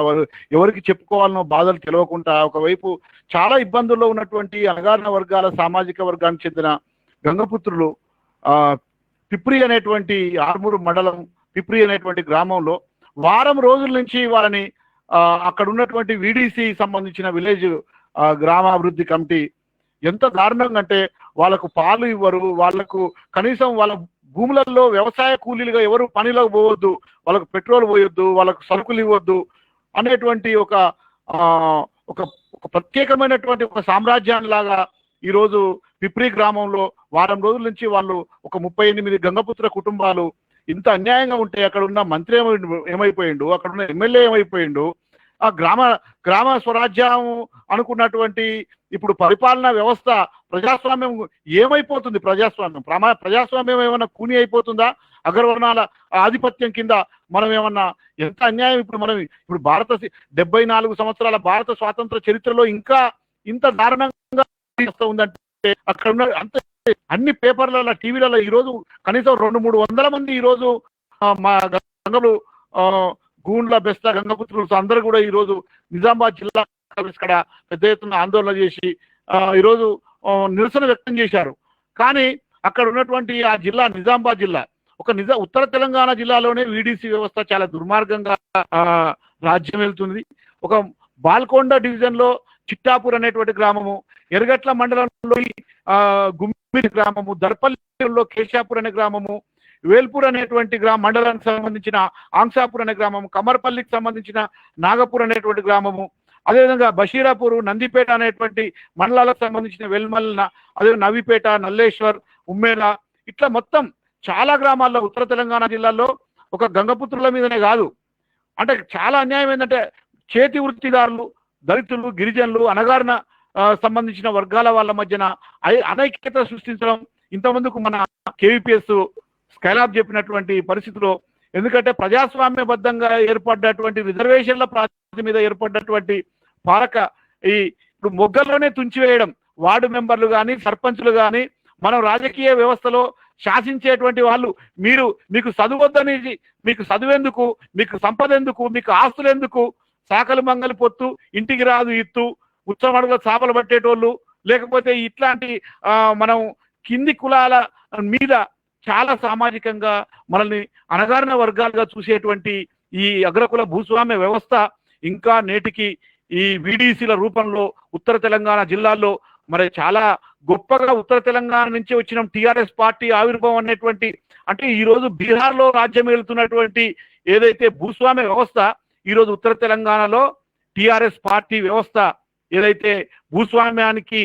ఎవరికి చెప్పుకోవాలనో బాధలు తెలియకుండా, ఒకవైపు చాలా ఇబ్బందుల్లో ఉన్నటువంటి అణగారిన వర్గాల సామాజిక వర్గానికి చెందిన గంగపుత్రులు పిప్రి అనేటువంటి ఆర్మూరు మండలం పిప్రి అనేటువంటి గ్రామంలో వారం రోజుల నుంచి వాళ్ళని అక్కడ ఉన్నటువంటి వీడీసీ సంబంధించిన విలేజ్ గ్రామాభివృద్ధి కమిటీ ఎంత దారుణంగా అంటే వాళ్ళకు పాలు ఇవ్వరు, వాళ్ళకు కనీసం వాళ్ళ భూములలో వ్యవసాయ కూలీలుగా ఎవరు పనిలోకి పోవద్దు, వాళ్ళకు పెట్రోల్ పోయొద్దు, వాళ్ళకు సరుకులు ఇవ్వద్దు అనేటువంటి ఒక ప్రత్యేకమైనటువంటి ఒక సామ్రాజ్యాన్ని లాగా ఈరోజు పిప్రి గ్రామంలో వారం రోజుల నుంచి వాళ్ళు ఒక 38 గంగపుత్ర కుటుంబాలు ఇంత అన్యాయంగా ఉంటే అక్కడ ఉన్న మంత్రి ఏమైపోయిండు, అక్కడ ఉన్న ఎమ్మెల్యే ఏమైపోయిండు, ఆ గ్రామ స్వరాజ్యం అనుకున్నటువంటి ఇప్పుడు పరిపాలనా వ్యవస్థ ప్రజాస్వామ్యం ఏమైపోతుంది? ప్రజాస్వామ్యం ఏమన్నా కూని అయిపోతుందా? అగ్రవర్ణాల ఆధిపత్యం కింద మనం ఏమన్నా ఎంత అన్యాయం ఇప్పుడు 74 సంవత్సరాల భారత స్వాతంత్ర చరిత్రలో ఇంకా ఇంత దారుణంగా ఉందంటే అక్కడ ఉన్న అన్ని పేపర్లలో, టీవీలలో ఈరోజు కనీసం 200-300 మంది ఈరోజు మా గంగలు గూండ్ల బెస్త గంగపుత్రులు అందరూ కూడా ఈరోజు నిజామాబాద్ జిల్లా ఇక్కడ పెద్ద ఎత్తున ఆందోళన చేసి ఈరోజు నిరసన వ్యక్తం చేశారు. కానీ అక్కడ ఉన్నటువంటి ఆ జిల్లా నిజామాబాద్ జిల్లా ఒక ఉత్తర తెలంగాణ జిల్లాలోనే వీడీసీ వ్యవస్థ చాలా దుర్మార్గంగా రాజ్యం వెళ్తుంది. ఒక బాల్కొండ డివిజన్ లో చిట్టాపూర్ అనేటువంటి గ్రామము, ఎర్గట్ల మండలంలో గుమ్మిడి గ్రామము, దర్పల్లిలో కేశాపూర్ అనే గ్రామము, వేల్పూర్ అనేటువంటి మండలానికి సంబంధించిన ఆంసాపూర్ అనే గ్రామము, కమర్పల్లికి సంబంధించిన నాగపూర్ అనేటువంటి గ్రామము, అదేవిధంగా బషీరాపూర్, నందిపేట అనేటువంటి మండలాలకు సంబంధించిన వెల్మల్, అదే నవిపేట, నల్లేశ్వర్, ఉమ్మేల, ఇట్లా మొత్తం చాలా గ్రామాల్లో ఉత్తర తెలంగాణ జిల్లాలో ఒక గంగపుత్రుల మీదనే కాదు, అంటే చాలా అన్యాయం ఏంటంటే చేతి వృత్తిదారులు, దళితులు, గిరిజనులు, అణగారిన సంబంధించిన వర్గాల వాళ్ళ మధ్యన అనైక్యత సృష్టించడం. ఇంతమందుకు మన కేవీపీఎస్ స్కైలాబ్ చెప్పినటువంటి పరిస్థితిలో, ఎందుకంటే ప్రజాస్వామ్యబద్ధంగా ఏర్పడ్డటువంటి రిజర్వేషన్ల ప్రాతిపదిక మీద ఏర్పడ్డటువంటి పాలక ఇప్పుడు మొగ్గల్లోనే తుంచివేయడం, వార్డు మెంబర్లు కానీ సర్పంచులు కానీ మనం రాజకీయ వ్యవస్థలో శాసించేటువంటి వాళ్ళు, మీకు చదువొద్దని, మీకు చదువెందుకు, మీకు సంపద ఎందుకు, మీకు ఆస్తులు ఎందుకు, సాకలు మంగలి పొత్తు, ఇంటికి రాదు ఇత్తు, ఉత్సవాడుగా చేపలు పట్టేటోళ్ళు, లేకపోతే ఇట్లాంటి మనం కింది కులాల మీద చాలా సామాజికంగా మనల్ని అణగారిన వర్గాలుగా చూసేటువంటి ఈ అగ్రకుల భూస్వామ్య వ్యవస్థ ఇంకా నేటికి ఈ వీడీసీల రూపంలో ఉత్తర తెలంగాణ జిల్లాల్లో మరి చాలా గొప్పగా ఉత్తర తెలంగాణ నుంచి వచ్చిన టిఆర్ఎస్ పార్టీ ఆవిర్భావం అనేటువంటి, అంటే ఈ రోజు బీహార్లో రాజ్యం వెళ్తున్నటువంటి ఏదైతే భూస్వామ్య వ్యవస్థ, ఈరోజు ఉత్తర తెలంగాణలో టిఆర్ఎస్ పార్టీ వ్యవస్థ ఏదైతే భూస్వామ్యానికి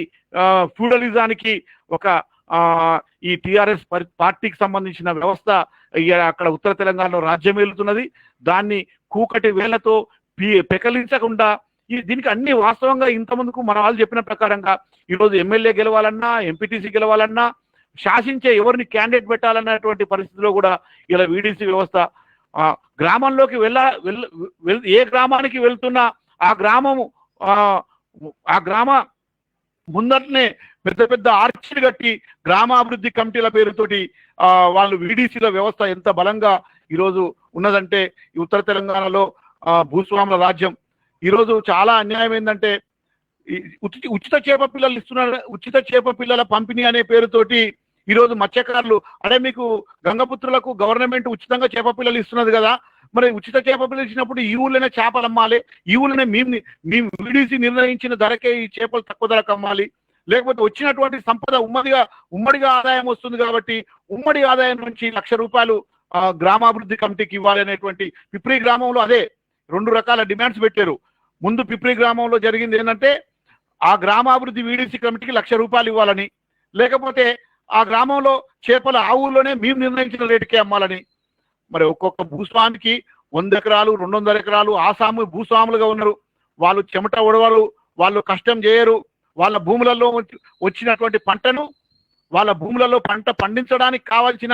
ఫ్యూడలిజానికి ఒక ఈ టిఆర్ఎస్ పార్టీకి సంబంధించిన వ్యవస్థ అక్కడ ఉత్తర తెలంగాణలో రాజ్యం వెళ్తున్నది. దాన్ని కూకటి వేళ్లతో పెకలించకుండా దీనికి అన్ని వాస్తవంగా ఇంతమందుకు మన వాళ్ళు చెప్పిన ప్రకారంగా ఈరోజు ఎమ్మెల్యే గెలవాలన్నా, ఎంపీటీసీ గెలవాలన్నా, శాసించే ఎవరిని క్యాండిడేట్ పెట్టాలన్నటువంటి పరిస్థితిలో కూడా ఇలా వీడీసీ వ్యవస్థ గ్రామంలోకి ఏ గ్రామానికి వెళ్తున్నా ఆ గ్రామ ముందటనే పెద్ద పెద్ద ఆర్చీలు కట్టి గ్రామాభివృద్ధి కమిటీల పేరుతోటి వాళ్ళు వీడీసీల వ్యవస్థ ఎంత బలంగా ఈరోజు ఉన్నదంటే ఈ ఉత్తర తెలంగాణలో భూస్వాముల రాజ్యం. ఈరోజు చాలా అన్యాయం ఏంటంటే ఉచిత చేప పిల్లలు ఇస్తున్నారు, ఉచిత చేప పిల్లల పంపిణీ అనే పేరుతోటి ఈరోజు మత్స్యకారులు, అదే మీకు గంగపుత్రులకు గవర్నమెంట్ ఉచితంగా చేప పిల్లలు ఇస్తున్నది కదా, మరి ఉచిత చేప పిల్లలు ఇచ్చినప్పుడు ఈ ఊళ్ళోనే చేపలు అమ్మాలి, ఈ ఊళ్ళోనే మేము వీడీసీ నిర్ణయించిన ధరకే ఈ చేపలు తక్కువ ధరకు అమ్మాలి, లేకపోతే వచ్చినటువంటి సంపద ఉమ్మడిగా ఆదాయం వస్తుంది కాబట్టి ఉమ్మడి ఆదాయం నుంచి ₹1,00,000 గ్రామాభివృద్ధి కమిటీకి ఇవ్వాలి అనేటువంటి పిప్రి గ్రామంలో అదే 2 రకాల డిమాండ్స్ పెట్టారు. ముందు పిప్రి గ్రామంలో జరిగింది ఏంటంటే ఆ గ్రామాభివృద్ధి వీడీసీ కమిటీకి ₹1,00,000 ఇవ్వాలని, లేకపోతే ఆ గ్రామంలో చేపలు ఆ ఊళ్ళోనే మేము నిర్ణయించిన రేటుకే అమ్మాలని. మరి ఒక్కొక్క భూస్వామికి 100 ఎకరాలు 200 ఎకరాలు ఆసాము భూస్వాములుగా ఉన్నారు. వాళ్ళు చెమట ఒడవరు, వాళ్ళు కష్టం చేయరు, వాళ్ళ భూములలో వచ్చినటువంటి పంటను వాళ్ళ భూములలో పంట పండించడానికి కావాల్సిన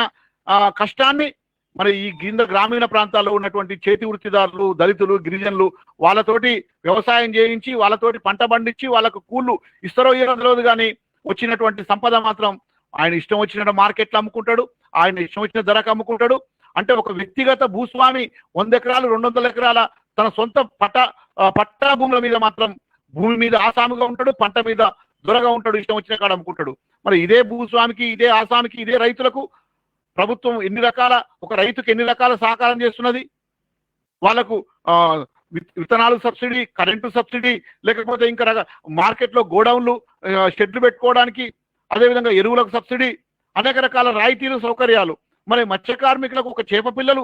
కష్టాన్ని మరి ఈ గ్రామీణ ప్రాంతాల్లో ఉన్నటువంటి చేతి వృత్తిదారులు, దళితులు, గిరిజనులు వాళ్ళతోటి వ్యవసాయం చేయించి వాళ్ళతోటి పంట పండించి వాళ్ళకు కూళ్ళు ఇస్తారో ఇయ్యరో తెలియదు, కానీ వచ్చినటువంటి సంపద మాత్రం ఆయన ఇష్టం వచ్చిన మార్కెట్లో అమ్ముకుంటాడు, ఆయన ఇష్టం వచ్చిన ధరకు అమ్ముకుంటాడు. అంటే ఒక వ్యక్తిగత భూస్వామి 100 ఎకరాలు 200 ఎకరాల తన సొంత పట్టా భూముల మీద మాత్రం భూమి మీద ఆసాముగా ఉంటాడు, పంట మీద దొరగా ఉంటాడు, ఇష్టం వచ్చిన కాడ అమ్ముకుంటాడు. మరి ఇదే భూస్వామికి, ఇదే ఆసామికి, ఇదే రైతులకు ప్రభుత్వం ఒక రైతుకి ఎన్ని రకాల సహకారం చేస్తున్నది? వాళ్ళకు విత్తనాలు సబ్సిడీ, కరెంటు సబ్సిడీ, లేకపోతే ఇంకా మార్కెట్లో గోడౌన్లు, షెడ్లు పెట్టుకోవడానికి, అదేవిధంగా ఎరువులకు సబ్సిడీ, అనేక రకాల రాయితీలు, సౌకర్యాలు. మరి మత్స్య కార్మికులకు ఒక చేప పిల్లలు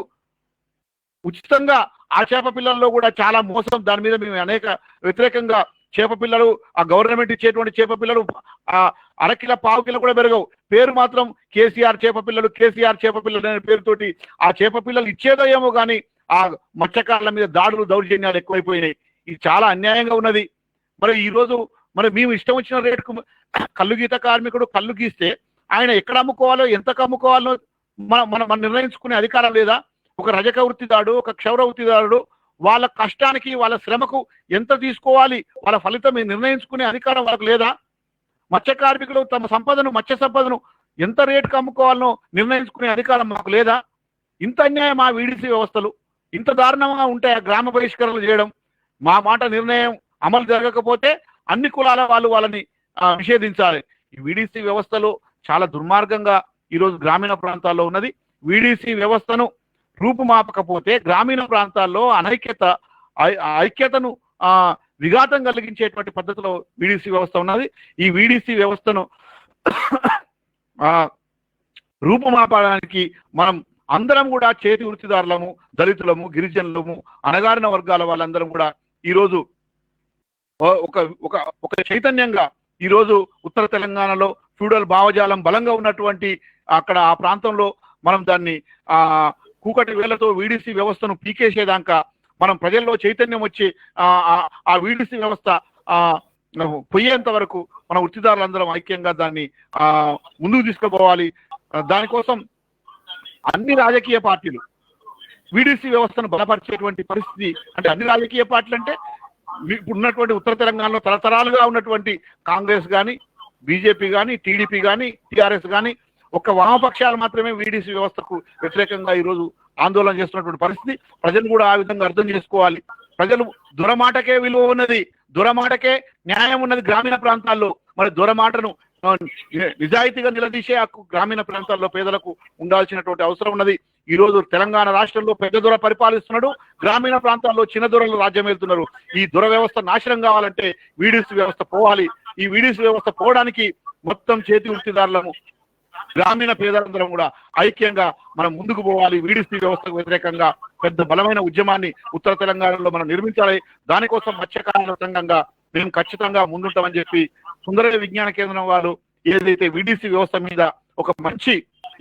ఉచితంగా, ఆ చేప పిల్లల్లో కూడా చాలా మోసం. దాని మీద మేము అనేక వ్యతిరేకంగా చేప పిల్లలు, ఆ గవర్నమెంట్ ఇచ్చేటువంటి చేప పిల్లలు ½ కిలో ½ కిలో కూడా పెరగవు. పేరు మాత్రం కేసీఆర్ చేప పిల్లలు, కేసీఆర్ చేప పిల్లలు అనే పేరుతోటి ఆ చేప పిల్లలు ఇచ్చేదో ఏమో కానీ ఆ మత్స్యకారుల మీద దాడులు, దౌర్జన్యాలు ఎక్కువైపోయినాయి. ఇది చాలా అన్యాయంగా ఉన్నది. మరి ఈరోజు మేము ఇష్టం వచ్చిన రేటుకు కల్లు గీత కార్మికుడు కల్లు గీస్తే ఆయన ఎక్కడ అమ్ముకోవాలో, ఎంతకు అమ్ముకోవాలో మనం నిర్ణయించుకునే అధికారం లేదా? ఒక రజక వృత్తిదారుడు, ఒక క్షౌర వృత్తిదారుడు వాళ్ళ కష్టానికి, వాళ్ళ శ్రమకు ఎంత తీసుకోవాలి, వాళ్ళ ఫలితం నిర్ణయించుకునే అధికారం వాళ్ళకు లేదా? మత్స్య కార్మికులు తమ సంపదను, మత్స్య సంపదను ఎంత రేటుకు అమ్ముకోవాలనో నిర్ణయించుకునే అధికారం మాకు లేదా? ఇంత అన్యాయం ఆ వీడీసీ వ్యవస్థలు, ఇంత దారుణంగా ఉంటాయి. గ్రామ బహిష్కరణలు చేయడం, మా మాట నిర్ణయం అమలు జరగకపోతే అన్ని కులాల వాళ్ళని నిషేధించాలి. ఈ వీడీసీ వ్యవస్థలు చాలా దుర్మార్గంగా ఈరోజు గ్రామీణ ప్రాంతాల్లో ఉన్నది. వీడీసీ వ్యవస్థను రూపుమాపకపోతే గ్రామీణ ప్రాంతాల్లో ఐక్యతను విఘాతం కలిగించేటువంటి పద్ధతిలో వీడీసీ వ్యవస్థ ఉన్నది. ఈ వీడీసీ వ్యవస్థను రూపుమాపడానికి మనం అందరం కూడా చేతి వృత్తిదారులము, దళితులము, గిరిజనులము, అణగారిన వర్గాల వాళ్ళందరం కూడా ఈరోజు ఒక చైతన్యంగా ఈరోజు ఉత్తర తెలంగాణలో ఫ్యూడల్ భావజాలం బలంగా ఉన్నటువంటి అక్కడ ఆ ప్రాంతంలో మనం దాన్ని కూకటి వేలతో వీడీసీ వ్యవస్థను పీకేసేదాకా మనం ప్రజల్లో చైతన్యం వచ్చి ఆ వీడీసీ వ్యవస్థ పోయేంత వరకు మన వృత్తిదారులందరం ఐక్యంగా దాన్ని ముందుకు తీసుకుపోవాలి. దానికోసం అన్ని రాజకీయ పార్టీలు వీడీసీ వ్యవస్థను బలపరిచేటువంటి పరిస్థితి, అంటే అన్ని రాజకీయ పార్టీలు అంటే ఇప్పుడు ఉన్నటువంటి ఉత్తర తెలంగాణలో తరతరాలుగా ఉన్నటువంటి కాంగ్రెస్ కానీ, బీజేపీ కానీ, టీడీపీ కానీ, టీఆర్ఎస్ కానీ, ఒక్క వామపక్షాలు మాత్రమే వీడీసీ వ్యవస్థకు వ్యతిరేకంగా ఈరోజు ఆందోళన చేస్తున్నటువంటి పరిస్థితి. ప్రజలు కూడా ఆ విధంగా అర్థం చేసుకోవాలి. ప్రజలు దొరమాటకే విలువ ఉన్నది, దొరమాటకే న్యాయం ఉన్నది గ్రామీణ ప్రాంతాల్లో. మరి దొరమాటను నిజాయితీగా నిలదీసే హక్కు గ్రామీణ ప్రాంతాల్లో పేదలకు ఉండాల్సినటువంటి అవసరం ఉన్నది. ఈ రోజు తెలంగాణ రాష్ట్రంలో పెద్ద దొర పరిపాలిస్తున్నాడు, గ్రామీణ ప్రాంతాల్లో చిన్న దొరలు రాజ్యం వెళ్తున్నారు. ఈ దొర వ్యవస్థ నాశనం కావాలంటే వీడీసీ వ్యవస్థ పోవాలి. ఈ వీడీసీ వ్యవస్థ పోవడానికి మొత్తం చేతి వృత్తిదారులను, గ్రామీణ పేదలందరం కూడా ఐక్యంగా మనం ముందుకు పోవాలి. వీడీసీ వ్యవస్థకు వ్యతిరేకంగా పెద్ద బలమైన ఉద్యమాన్ని ఉత్తర తెలంగాణలో మనం నిర్మించాలి. దానికోసం మత్స్యకారుల సంఘంగా మేము ఖచ్చితంగా ముందుంటామని చెప్పి సుందరయ్య విజ్ఞాన కేంద్రం వారు ఏదైతే వీడీసీ వ్యవస్థ మీద ఒక మంచి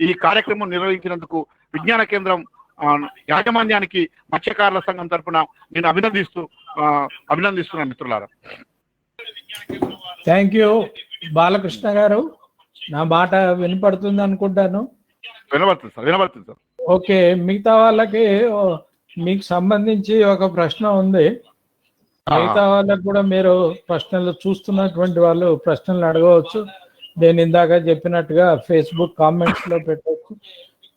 ఈ కార్యక్రమం నిర్వహించినందుకు విజ్ఞాన కేంద్రం యాజమాన్యానికి మత్స్యకారుల సంఘం తరఫున నేను అభినందిస్తున్నాను మిత్రులారా. థ్యాంక్ యూ బాలకృష్ణ గారు. నా మాట వినపడుతుంది అనుకుంటాను. వినబడుతుంది సార్. ఓకే, మిగతా వాళ్ళకి మీకు సంబంధించి ఒక ప్రశ్న ఉంది. మిగతా వాళ్ళకు కూడా మీరు ప్రశ్నలు చూస్తున్నటువంటి వాళ్ళు ప్రశ్నలు అడగవచ్చు. నేను ఇందాక చెప్పినట్టుగా ఫేస్బుక్ కామెంట్స్ లో పెట్టవచ్చు.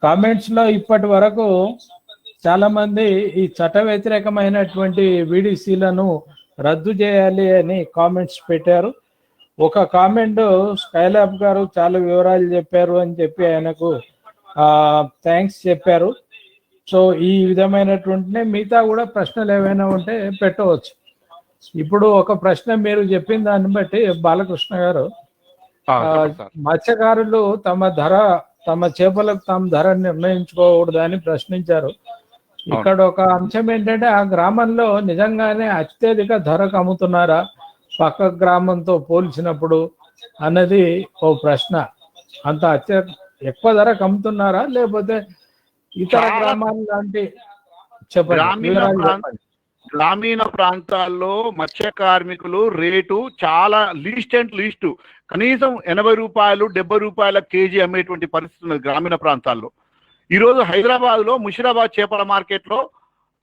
కామెంట్స్ లో ఇప్పటి వరకు చాలా మంది ఈ చట్ట వ్యతిరేకమైనటువంటి వీడీసీలను రద్దు చేయాలి అని కామెంట్స్ పెట్టారు. ఒక కామెంట్ స్కైలాబ్ గారు చాలా వివరాలు చెప్పారు అని చెప్పి ఆయనకు థ్యాంక్స్ చెప్పారు. సో ఈ విధమైనటువంటి మిగతా కూడా ప్రశ్నలు ఏమైనా ఉంటే పెట్టవచ్చు. ఇప్పుడు ఒక ప్రశ్న మీరు చెప్పిన దాన్ని బట్టి బాలకృష్ణ గారు, మత్స్యకారులు తమ చేపలకు ధర నిర్ణయించుకోకూడదని ప్రశ్నించారు. ఇక్కడ ఒక అంశం ఏంటంటే ఆ గ్రామంలో నిజంగానే అత్యధిక ధరకు అమ్ముతున్నారా పక్క గ్రామంతో పోల్చినప్పుడు అన్నది ఓ ప్రశ్న. అంత ఎక్కువ ధరకు అమ్ముతున్నారా లేకపోతే ఇతర గ్రామాల లాంటి చెప్పండి. గ్రామీణ ప్రాంతాల్లో మత్స్య కార్మికులు రేటు చాలా లీస్ట్ కనీసం 80 రూపాయలు 70 రూపాయల కేజీ అమ్మేటువంటి పరిస్థితి ఉన్నది గ్రామీణ ప్రాంతాల్లో. ఈరోజు హైదరాబాద్ లో ముషిరాబాద్ చేపల మార్కెట్ లో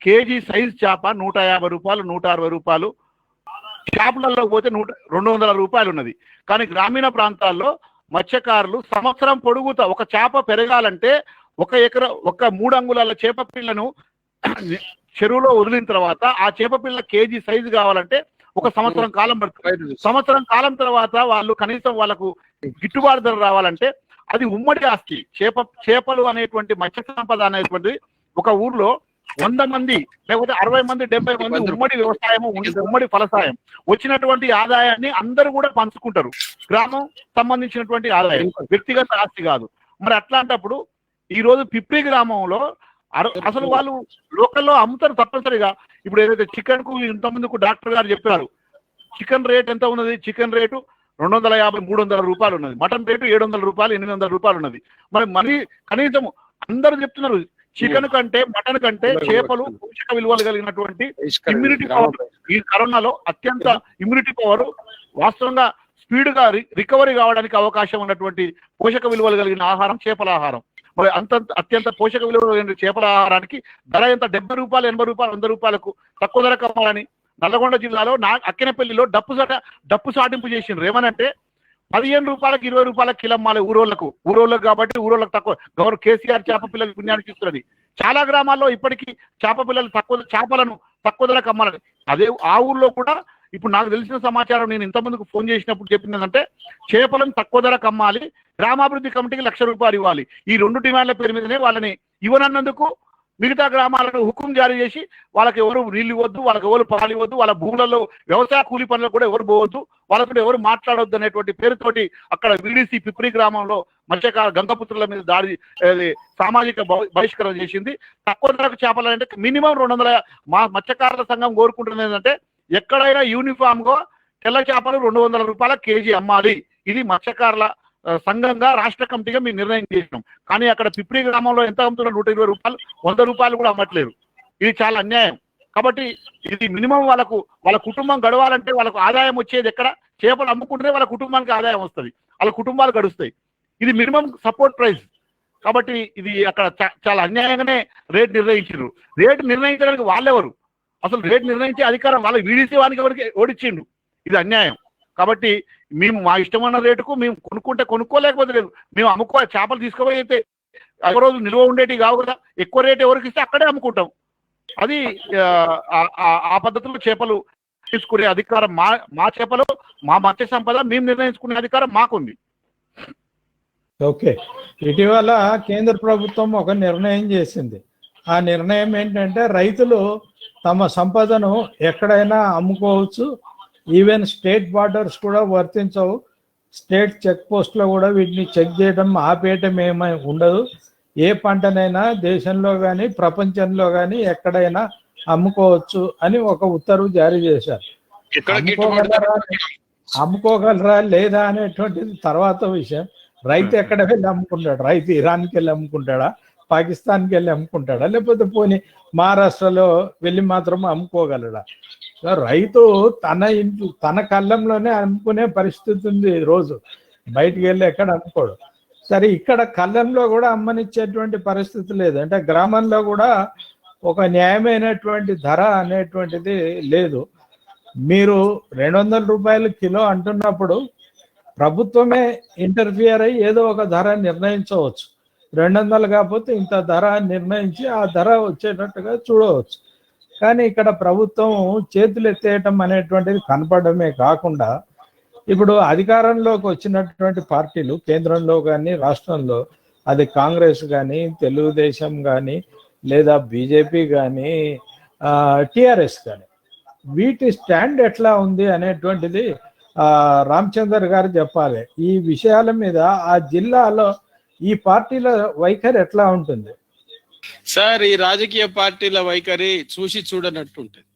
కేజీ సైజ్ చేప 150 రూపాయలు 160 రూపాయలు, షాపులలో పోతే 200 రూపాయలు ఉన్నది. కానీ గ్రామీణ ప్రాంతాల్లో మత్స్యకారులు సంవత్సరం పొడుగుతా ఒక చేప పెరగాలంటే ఒక 3 అంగుళాల చేప పిల్లను చెరువులో వదిలిన తర్వాత ఆ చేప పిల్ల కేజీ సైజు కావాలంటే ఒక సంవత్సరం కాలం పడుతుంది. సంవత్సరం కాలం తర్వాత వాళ్ళు కనీసం వాళ్ళకు గిట్టుబాటు ధర రావాలంటే అది ఉమ్మడి ఆస్తి. చేపలు అనేటువంటి మత్స్య సంపద అనేటువంటి ఒక ఊర్లో 100 మంది లేకపోతే 60 మంది 70 మంది ఉమ్మడి వ్యవసాయము, ఉమ్మడి ఫలసాయం వచ్చినటువంటి ఆదాయాన్ని అందరూ కూడా పంచుకుంటారు. గ్రామం సంబంధించినటువంటి ఆదాయం, వ్యక్తిగత ఆస్తి కాదు. మరి అట్లాంటప్పుడు ఈ రోజు పిప్రి గ్రామంలో అసలు వాళ్ళు లోకల్లో అమ్ముతారు తప్పనిసరిగా. ఇప్పుడు ఏదైతే చికెన్ కు ఇంతమందికి డాక్టర్ గారు చెప్పారు, చికెన్ రేట్ ఎంత ఉన్నది? చికెన్ రేటు 250-300 రూపాయలు ఉన్నది. మటన్ రేటు 700 రూపాయలు 800 రూపాయలు ఉన్నది. మరి కనీసం అందరూ చెప్తున్నారు చికెన్ కంటే మటన్ కంటే చేపలు పోషక విలువలు కలిగినటువంటి ఇమ్యూనిటీ పవర్, ఈ కరోనాలో అత్యంత ఇమ్యూనిటీ పవర్ వాస్తవంగా స్పీడ్ గా రికవరీ కావడానికి అవకాశం ఉన్నటువంటి పోషక విలువలు కలిగిన ఆహారం చేపల ఆహారం. మరి అత్యంత పోషక విలువలు కలిగిన చేపల ఆహారానికి ధర ఎంత? 70 రూపాయలు 80 రూపాయలు 100 రూపాయలకు తక్కువ ధర కావాలని నల్లగొండ జిల్లాలో అక్కినపల్లిలో డప్పు సాటింపు చేసిండ్రు. ఏమనంటే 15 రూపాయలకు 20 రూపాయలకు కిలమ్మాలి ఊరోళ్లకు కాబట్టి ఊరోళ్లకు తక్కువ. కేసీఆర్ చేప పిల్లలు పుణ్యానికి ఇస్తున్నది. చాలా గ్రామాల్లో ఇప్పటికీ చేప పిల్లలు చేపలను తక్కువ ధరకు అమ్మాలని. అదే ఆ ఊర్లో కూడా ఇప్పుడు నాకు తెలిసిన సమాచారం, నేను ఇంతమందికి ఫోన్ చేసినప్పుడు చెప్పింది ఏంటంటే చేపలను తక్కువ ధరకు అమ్మాలి, గ్రామాభివృద్ధి కమిటీకి ₹1,00,000 ఇవ్వాలి. ఈ 2 డిమాండ్ల పేరు మీదనే వాళ్ళని ఇవ్వనన్నందుకు మిగతా గ్రామాలను హుకుం జారీ చేసి వాళ్ళకి ఎవరు నీళ్ళు ఇవ్వద్దు, వాళ్ళకి ఎవరు పాలు ఇవ్వద్దు, వాళ్ళ భూములలో వ్యవసాయ కూలి పనులకు కూడా ఎవరు పోవద్దు, వాళ్ళతో ఎవరు మాట్లాడొద్దు అనేటువంటి పేరుతోటి అక్కడ వీడీసీ పిప్రి గ్రామంలో మత్స్యకార గంగపుత్రుల మీద దాడి సామాజిక బహిష్కరణ చేసింది. తక్కువ ధరకు చేపలు అంటే మినిమం 200. మా మత్స్యకారుల సంఘం కోరుకుంటున్నది ఏంటంటే ఎక్కడైనా యూనిఫామ్ గా తెల్ల చేపలు ₹200 కేజీ అమ్మాలి. ఇది మత్స్యకారుల సంఘంగా రాష్ట్ర కమిటీగా మేము నిర్ణయం చేసినాం. కానీ అక్కడ పిప్రి గ్రామంలో ఎంత అమ్ముతున్నారు? ₹120, ₹100 కూడా అమ్మట్లేదు. ఇది చాలా అన్యాయం. కాబట్టి ఇది మినిమం వాళ్ళ కుటుంబం గడవాలంటే వాళ్ళకు ఆదాయం వచ్చేది ఎక్కడ? చేపలు అమ్ముకుంటే వాళ్ళ కుటుంబానికి ఆదాయం వస్తుంది, వాళ్ళ కుటుంబాలు గడుస్తాయి. ఇది మినిమం సపోర్ట్ ప్రైస్. కాబట్టి ఇది అక్కడ చాలా అన్యాయంగానే రేట్ నిర్ణయించారు. రేటు నిర్ణయించడానికి వాళ్ళెవరు? అసలు రేటు నిర్ణయించే అధికారం వాళ్ళ వీడీసీ వానికి ఎవరికి ఓడిచ్చిండు? ఇది అన్యాయం. కాబట్టి మేము మా ఇష్టమైన రేటుకు మేము కొనుక్కోలేకపోతే లేదు. మేము చేపలు తీసుకుపోయి అయితే ఒక రోజు నిల్వ ఉండేటివి కావు కదా. ఎక్కువ రేటు ఎవరికి ఇస్తే అక్కడే అమ్ముకుంటాం. అది ఆ పద్ధతిలో చేపలు తీసుకునే అధికారం మా చేపలు, మా మత్స్య సంపద మేము నిర్ణయించుకునే అధికారం మాకుంది. ఓకే, ఇటీవల కేంద్ర ప్రభుత్వం ఒక నిర్ణయం చేసింది. ఆ నిర్ణయం ఏంటంటే రైతులు తమ సంపదను ఎక్కడైనా అమ్ముకోవచ్చు, ఈవెన్ స్టేట్ బార్డర్స్ కూడా వర్తించవు, స్టేట్ చెక్ పోస్ట్లో కూడా వీటిని చెక్ చేయడం ఆపేయటం ఏమీ ఉండదు. ఏ పంటనైనా దేశంలో కానీ ప్రపంచంలో కానీ ఎక్కడైనా అమ్ముకోవచ్చు అని ఒక ఉత్తర్వు జారీ చేశారు. అమ్ముకోగలరా లేదా అనేటువంటిది తర్వాత విషయం. రైతు ఎక్కడ వెళ్ళి అమ్ముకుంటాడు? రైతు ఇరాన్కి వెళ్ళి అమ్ముకుంటాడా, పాకిస్తాన్కి వెళ్ళి అమ్ముకుంటాడా, లేకపోతే పోనీ మహారాష్ట్రలో వెళ్ళి మాత్రం అమ్ముకోగలడా? రైతు తన ఇంట్లో తన కళ్ళంలోనే అమ్ముకునే పరిస్థితి ఉంది. రోజు బయటికి వెళ్ళి ఎక్కడ అమ్ముకోడు. సరే, ఇక్కడ కళ్ళంలో కూడా అమ్మనిచ్చేటువంటి పరిస్థితి లేదు. అంటే గ్రామంలో కూడా ఒక న్యాయమైనటువంటి ధర అనేటువంటిది లేదు. మీరు ₹200 కిలో అంటున్నప్పుడు ప్రభుత్వమే ఇంటర్ఫియర్ అయ్యి ఏదో ఒక ధర నిర్ణయించవచ్చు. 200 కాకపోతే ఇంత ధర నిర్ణయించి ఆ ధర వచ్చేటట్టుగా చూడవచ్చు. కానీ ఇక్కడ ప్రభుత్వం చేతులు ఎత్తేయటం అనేటువంటిది కనపడమే కాకుండా ఇప్పుడు అధికారంలోకి వచ్చినటువంటి పార్టీలు కేంద్రంలో కానీ రాష్ట్రంలో, అది కాంగ్రెస్ కానీ తెలుగుదేశం కానీ లేదా బీజేపీ కానీ టిఆర్ఎస్ కానీ, వీటి స్టాండ్ ఎట్లా ఉంది అనేటువంటిది రామచందర్ గారు చెప్పాలి. ఈ విషయాల మీద ఆ జిల్లాలో ఈ పార్టీల వైఖరి ఎట్లా ఉంటుంది సార్? ఈ రాజకీయ పార్టీల వైఖరి చూసి చూడనట్టు ఉంటుంది.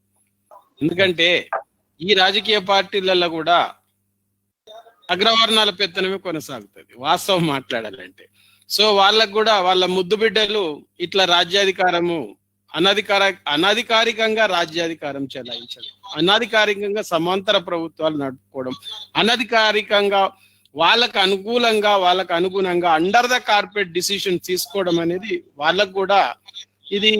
ఎందుకంటే ఈ రాజకీయ పార్టీలలో కూడా అగ్రవర్ణాల పెత్తనమే కొనసాగుతుంది వాస్తవం మాట్లాడాలంటే. సో వాళ్ళకు కూడా వాళ్ళ ముద్దు బిడ్డలు ఇట్లా రాజ్యాధికారము అనధికారికంగా రాజ్యాధికారం చెలాయించడం, అనధికారికంగా సమాంతర ప్రభుత్వాలు నడుపుకోవడం, అనధికారికంగా వాళ్ళకు అనుకూలంగా వాళ్ళకు అనుగుణంగా అండర్ ద కార్పెట్ డిసిషన్ తీసుకోవడం అనేది వాళ్ళకు కూడా ఇది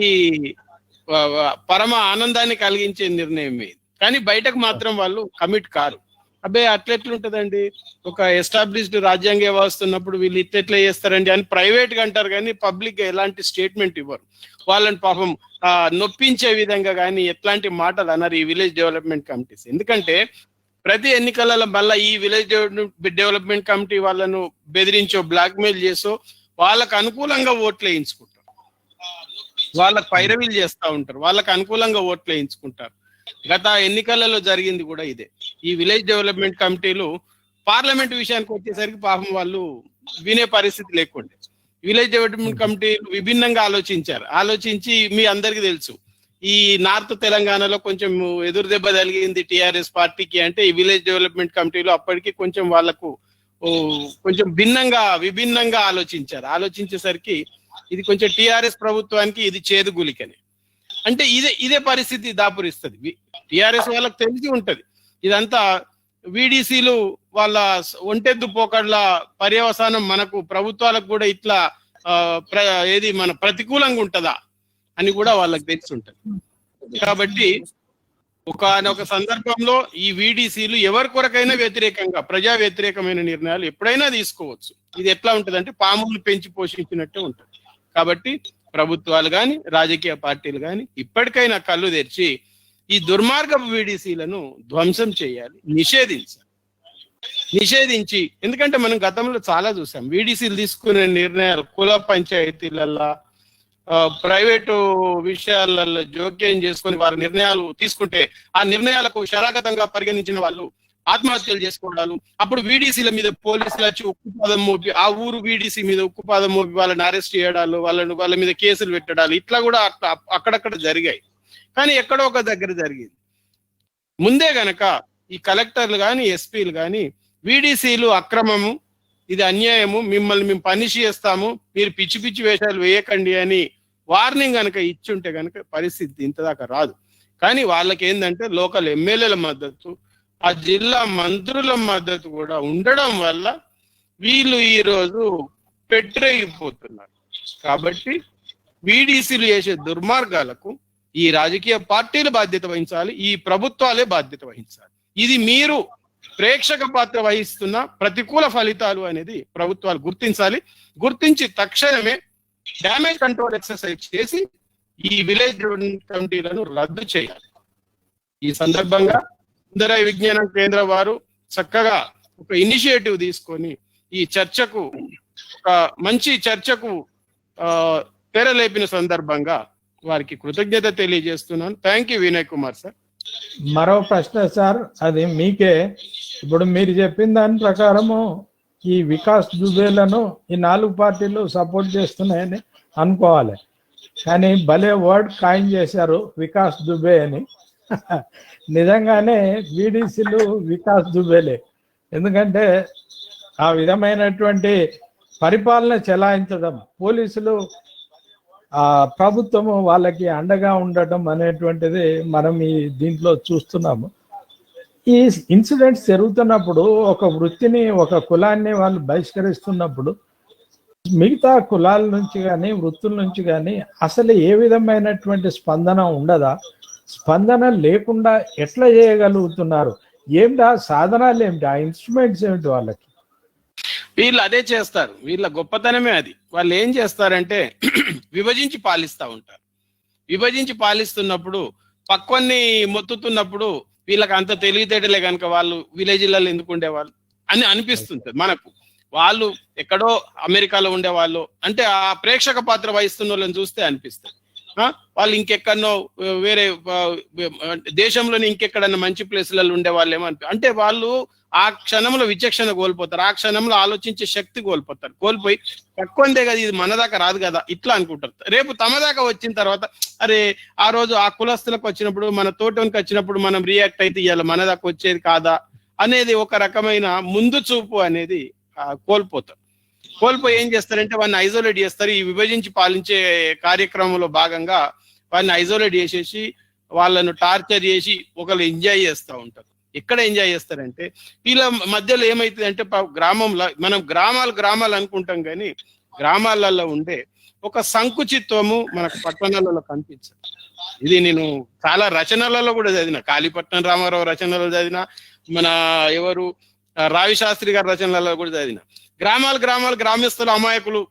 పరమ ఆనందాన్ని కలిగించే నిర్ణయమే. కానీ బయటకు మాత్రం వాళ్ళు కమిట్ కారు. అబ్బే అట్లెట్లుంటదండి, ఒక ఎస్టాబ్లిష్డ్ రాజ్యాంగ వ్యవస్థ ఉన్నప్పుడు వీళ్ళు ఇట్లెట్లా చేస్తారండి అని ప్రైవేట్ గా అంటారు, కానీ పబ్లిక్ ఎలాంటి స్టేట్మెంట్ ఇవ్వరు. వాళ్ళని పాపం నొప్పించే విధంగా కానీ ఎట్లాంటి మాటలు అన్నారు ఈ విలేజ్ డెవలప్మెంట్ కమిటీస్. ఎందుకంటే ప్రతి ఎన్నికలలో మళ్ళీ ఈ విలేజ్ డెవలప్మెంట్ కమిటీ వాళ్ళను బెదిరించో బ్లాక్మెయిల్ చేసో వాళ్ళకు అనుకూలంగా ఓట్లు వేయించుకుంటారు, వాళ్ళకు పైరవీలు చేస్తూ ఉంటారు, వాళ్ళకు అనుకూలంగా ఓట్లు వేయించుకుంటారు. గత ఎన్నికలలో జరిగింది కూడా ఇదే. ఈ విలేజ్ డెవలప్మెంట్ కమిటీలు పార్లమెంట్ విషయానికి వచ్చేసరికి పాపం వాళ్ళు వినే పరిస్థితి లేకుండే. విలేజ్ డెవలప్మెంట్ కమిటీలు విభిన్నంగా ఆలోచించి మీ అందరికీ తెలుసు, ఈ నార్త్ తెలంగాణలో కొంచెం ఎదురు దెబ్బ తగిలింది టిఆర్ఎస్ పార్టీకి అంటే ఈ విలేజ్ డెవలప్మెంట్ కమిటీలు అప్పటికి కొంచెం వాళ్ళకు కొంచెం విభిన్నంగా ఆలోచించేసరికి ఇది కొంచెం టిఆర్ఎస్ ప్రభుత్వానికి ఇది చేదు గులికని. అంటే ఇదే పరిస్థితి దాపురిస్తుంది. టిఆర్ఎస్ వాళ్ళకి తెలిసి ఉంటది ఇదంతా వీడీసీలు వాళ్ళ ఒంటెద్దు పోకడ్ల పర్యవసానం మనకు ప్రభుత్వాలకు కూడా ఇట్లా ఏది మన ప్రతికూలంగా ఉంటదా అని కూడా వాళ్ళకి తెలిసి ఉంటది. కాబట్టి ఒక సందర్భంలో ఈ వీడీసీలు ఎవరి కొరకైనా వ్యతిరేకంగా ప్రజా వ్యతిరేకమైన నిర్ణయాలు ఎప్పుడైనా తీసుకోవచ్చు. ఇది ఎట్లా ఉంటది అంటే పాములు పెంచి పోషించినట్టే ఉంటది. కాబట్టి ప్రభుత్వాలు కానీ రాజకీయ పార్టీలు కానీ ఇప్పటికైనా కళ్ళు తెరిచి ఈ దుర్మార్గపు వీడీసీలను ధ్వంసం చేయాలి, నిషేధించి, ఎందుకంటే మనం గతంలో చాలా చూసాం వీడీసీలు తీసుకునే నిర్ణయాలు కుల పంచాయతీలల్లో ప్రైవేటు విషయాలలో జోక్యం చేసుకొని వారి నిర్ణయాలు తీసుకుంటే ఆ నిర్ణయాలకు శరాగతంగా పరిగణించిన వాళ్ళు ఆత్మహత్యలు చేసుకోవడాలు, అప్పుడు వీడీసీల మీద పోలీసులు వచ్చి ఉక్కుపాదం మోపి ఆ ఊరు వీడీసీ మీద ఉక్కుపాదం మోపి వాళ్ళని అరెస్ట్ చేయడాలు, వాళ్ళ మీద కేసులు పెట్టడాలు ఇట్లా కూడా అక్కడక్కడ జరిగాయి. కానీ ఎక్కడో ఒక దగ్గర జరిగింది. ముందే గనక ఈ కలెక్టర్లు కానీ ఎస్పీలు కానీ వీడీసీలు అక్రమము, ఇది అన్యాయము, మిమ్మల్ని మేము పనిష్ చేస్తాము, మీరు పిచ్చి పిచ్చి వేషాలు వేయకండి అని వార్నింగ్ కనుక ఇచ్చుంటే కనుక పరిస్థితి ఇంతదాకా రాదు. కానీ వాళ్ళకి ఏంటంటే లోకల్ ఎమ్మెల్యేల మద్దతు, ఆ జిల్లా మంత్రుల మద్దతు కూడా ఉండడం వల్ల వీళ్ళు ఈరోజు పెట్టిపోతున్నారు. కాబట్టి వీడీసీలు చేసే దుర్మార్గాలకు ఈ రాజకీయ పార్టీలు బాధ్యత వహించాలి, ఈ ప్రభుత్వాలే బాధ్యత వహించాలి. ఇది మీరు ప్రేక్షక పాత్ర వహిస్తున్న ప్రతికూల ఫలితాలు అనేది ప్రభుత్వాలు గుర్తించాలి. గుర్తించి తక్షణమే డ్యామేజ్ కంట్రోల్ ఎక్సర్సైజ్ చేసి ఈ విలేజ్ కమిటీలను రద్దు చేయాలి. ఈ సందర్భంగా సుందరయ్య విజ్ఞాన కేంద్ర వారు చక్కగా ఒక ఇనిషియేటివ్ తీసుకొని ఈ చర్చకు, ఒక మంచి చర్చకు తెరలేపిన సందర్భంగా వారికి కృతజ్ఞత తెలియజేస్తున్నాను. Thank you Vinay Kumar sir. మరో ప్రశ్న సార్, అది మీకే. ఇప్పుడు మీరు చెప్పిన దాని ప్రకారము ఈ వికాస్ దుబేలను ఈ 4 పార్టీలు సపోర్ట్ చేస్తున్నాయని అనుకోవాలి. కానీ భలే వర్డ్ కాయిన్ చేశారు వికాస్ దుబే అని. నిజంగానే వీడీసీలు వికాస్ దుబేలే. ఎందుకంటే ఆ విధమైనటువంటి పరిపాలన చెలాయించడం, పోలీసులు ప్రభుత్వము వాళ్ళకి అండగా ఉండటం అనేటువంటిది మనం ఈ దీంట్లో చూస్తున్నాము. ఈ ఇన్సిడెంట్స్ జరుగుతున్నప్పుడు ఒక వృత్తిని, ఒక కులాన్ని వాళ్ళు బహిష్కరిస్తున్నప్పుడు మిగతా కులాల నుంచి కానీ వృత్తుల నుంచి కానీ అసలు ఏ విధమైనటువంటి స్పందన ఉండదా? స్పందన లేకుండా ఎట్లా చేయగలుగుతున్నారు? ఏమిటి ఆ సాధనాలు, ఏమిటి ఆ ఇన్స్ట్రుమెంట్స్, ఏమిటి వాళ్ళకి? వీళ్ళు అదే చేస్తారు, వీళ్ళ గొప్పతనమే అది. వాళ్ళు ఏం చేస్తారంటే విభజించి పాలిస్తూ ఉంటారు. విభజించి పాలిస్తున్నప్పుడు పక్వన్ని మొత్తుతున్నప్పుడు వీళ్ళకి అంత తెలివితేటలే కనుక వాళ్ళు విలేజ్లలో ఎందుకు ఉండేవాళ్ళు అని అనిపిస్తుంది మనకు. వాళ్ళు ఎక్కడో అమెరికాలో ఉండేవాళ్ళు అంటే ఆ ప్రేక్షక పాత్ర వహిస్తున్న వాళ్ళని చూస్తే అనిపిస్తుంది. వాళ్ళు ఇంకెక్కడనో వేరే దేశంలోని ఇంకెక్కడన్నా మంచి ప్లేసులలో ఉండే వాళ్ళు ఏమో అంటే వాళ్ళు ఆ క్షణంలో విచక్షణ కోల్పోతారు, ఆ క్షణంలో ఆలోచించే శక్తి కోల్పోతారు. కోల్పోయి తక్కువందే కదా, ఇది మన దాకా రాదు కదా ఇట్లా అనుకుంటారు. రేపు తమ దాకా వచ్చిన తర్వాత అరే ఆ రోజు ఆ కులస్తులకు వచ్చినప్పుడు, మన తోటోనికి వచ్చినప్పుడు మనం రియాక్ట్ అయితే ఇవాళ మన దాకా వచ్చేది కాదా అనేది ఒక రకమైన ముందు చూపు అనేది కోల్పోతారు. కోల్పోయి ఏం చేస్తారంటే వాడిని ఐసోలేట్ చేస్తారు. ఈ విభజించి పాలించే కార్యక్రమంలో భాగంగా వాడిని ఐసోలేట్ చేసేసి వాళ్ళను టార్చర్ చేసి ఒకళ్ళు ఎంజాయ్ చేస్తూ ఉంటారు. ఎక్కడ ఎంజాయ్ చేస్తారంటే వీళ్ళ మధ్యలో ఏమైతుంది అంటే గ్రామంలో మనం గ్రామాలు అనుకుంటాం కానీ గ్రామాలలో ఉండే ఒక సంకుచిత్వము మనకు పట్టణాలలో కనిపించదు. ఇది నేను చాలా రచనలలో కూడా చదివిన, కాళీపట్నం రామారావు రచనలలో చదివిన, మన ఎవరు రావి శాస్త్రి గారి రచనలలో కూడా చదివిన. గ్రామస్తులు అమాయకులు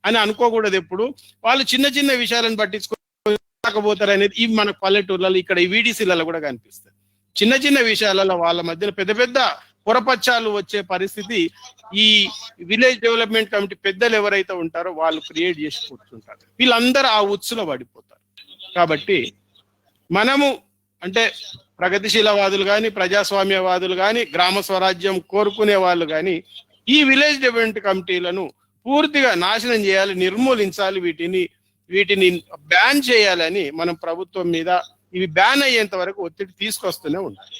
అని అనుకోకూడదు. ఎప్పుడు వాళ్ళు చిన్న చిన్న విషయాలను పట్టించుకోకపోతారు అనేది ఈ మన పల్లెటూర్లలో ఇక్కడ ఈ వీడీసీలలో కూడా కనిపిస్తుంది. చిన్న చిన్న విషయాలలో వాళ్ళ మధ్యన పెద్ద పెద్ద పొరపచ్చాలు వచ్చే పరిస్థితి ఈ విలేజ్ డెవలప్మెంట్ కమిటీ పెద్దలు ఎవరైతే ఉంటారో వాళ్ళు క్రియేట్ చేసి కూర్చుంటారు. వీళ్ళందరూ ఆ ఉత్సులో పడిపోతారు. కాబట్టి మనము అంటే ప్రగతిశీలవాదులు కానీ ప్రజాస్వామ్యవాదులు కానీ గ్రామ స్వరాజ్యం కోరుకునే వాళ్ళు కానీ ఈ విలేజ్ డెవలప్మెంట్ కమిటీలను పూర్తిగా నాశనం చేయాలి, నిర్మూలించాలి, వీటిని బ్యాన్ చేయాలని మనం ప్రభుత్వం మీద ఇవి బ్యాన్ అయ్యేంత వరకు ఒత్తిడి తీసుకొస్తూనే ఉండాలి.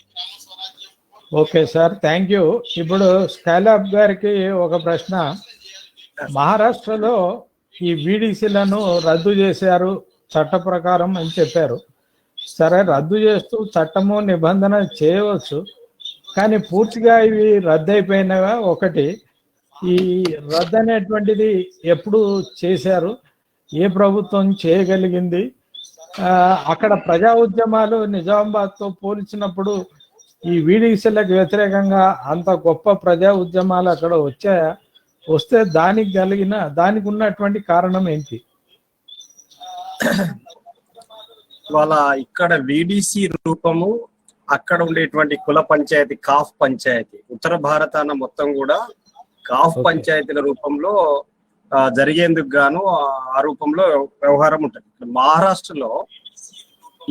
Okay sir, thank you. ఇప్పుడు స్కైలాబ్ గారికి ఒక ప్రశ్న. మహారాష్ట్రలో ఈ వీడీసీలను రద్దు చేశారు చట్ట ప్రకారం అని చెప్పారు. సరే, రద్దు చేస్తూ చట్టము నిబంధన చేయవచ్చు, కానీ పూర్తిగా ఇవి రద్దు అయిపోయినవా? ఒకటి, ఈ రద్దు అనేటువంటిది ఎప్పుడు చేశారు, ఏ ప్రభుత్వం చేయగలిగింది? అక్కడ ప్రజా ఉద్యమాలు నిజామాబాద్తో పోల్చినప్పుడు ఈ వీడీసీలకు వ్యతిరేకంగా అంత గొప్ప ప్రజా ఉద్యమాలు అక్కడ వచ్చాయా? వస్తే దానికి ఉన్నటువంటి కారణం ఏంటి? వాళ్ళ ఇక్కడ విడిసి రూపము, అక్కడ ఉండేటువంటి కుల పంచాయతీ కాఫ్ పంచాయతీ, ఉత్తర భారతాన మొత్తం కూడా కాఫ్ పంచాయతీల రూపంలో జరిగేందుకు గాను ఆ రూపంలో వ్యవహారం ఉంటుంది. మహారాష్ట్రలో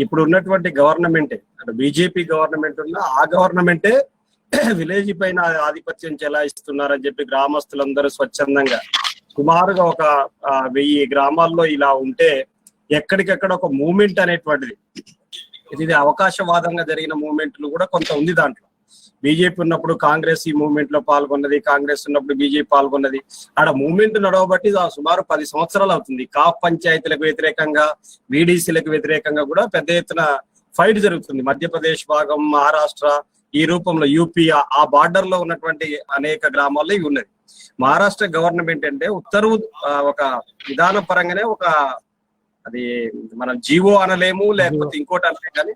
ఇప్పుడు ఉన్నటువంటి గవర్నమెంటే, బీజేపీ గవర్నమెంట్ ఉన్న ఆ గవర్నమెంటే విలేజ్ పైన ఆధిపత్యం చెలాయిస్తున్నారని చెప్పి గ్రామస్తులందరూ స్వచ్ఛందంగా సుమారుగా ఒక 1000 గ్రామాల్లో ఇలా ఉంటే ఎక్కడికెక్కడ ఒక మూమెంట్ అనేటువంటిది, ఇది అవకాశవాదంగా జరిగిన మూమెంట్లు కూడా కొంత ఉంది దాంట్లో. బీజేపీ ఉన్నప్పుడు కాంగ్రెస్ ఈ మూవ్మెంట్ లో పాల్గొన్నది, కాంగ్రెస్ ఉన్నప్పుడు బీజేపీ పాల్గొన్నది. ఆడ మూవ్మెంట్ నడవబట్టి సుమారు 10 సంవత్సరాలు అవుతుంది. కాఫ్ పంచాయతీలకు వ్యతిరేకంగా, బీడీసీలకు వ్యతిరేకంగా కూడా పెద్ద ఎత్తున ఫైట్ జరుగుతుంది. మధ్యప్రదేశ్ భాగం, మహారాష్ట్ర ఈ రూపంలో, యూపీ ఆ బార్డర్ లో ఉన్నటువంటి అనేక గ్రామాల్లో ఇవి ఉన్నది. మహారాష్ట్ర గవర్నమెంట్ అంటే ఉత్తర్వు ఒక విధాన పరంగానే ఒక, అది మనం జీవో అనలేము, లేకపోతే ఇంకోటి అనలేము, కానీ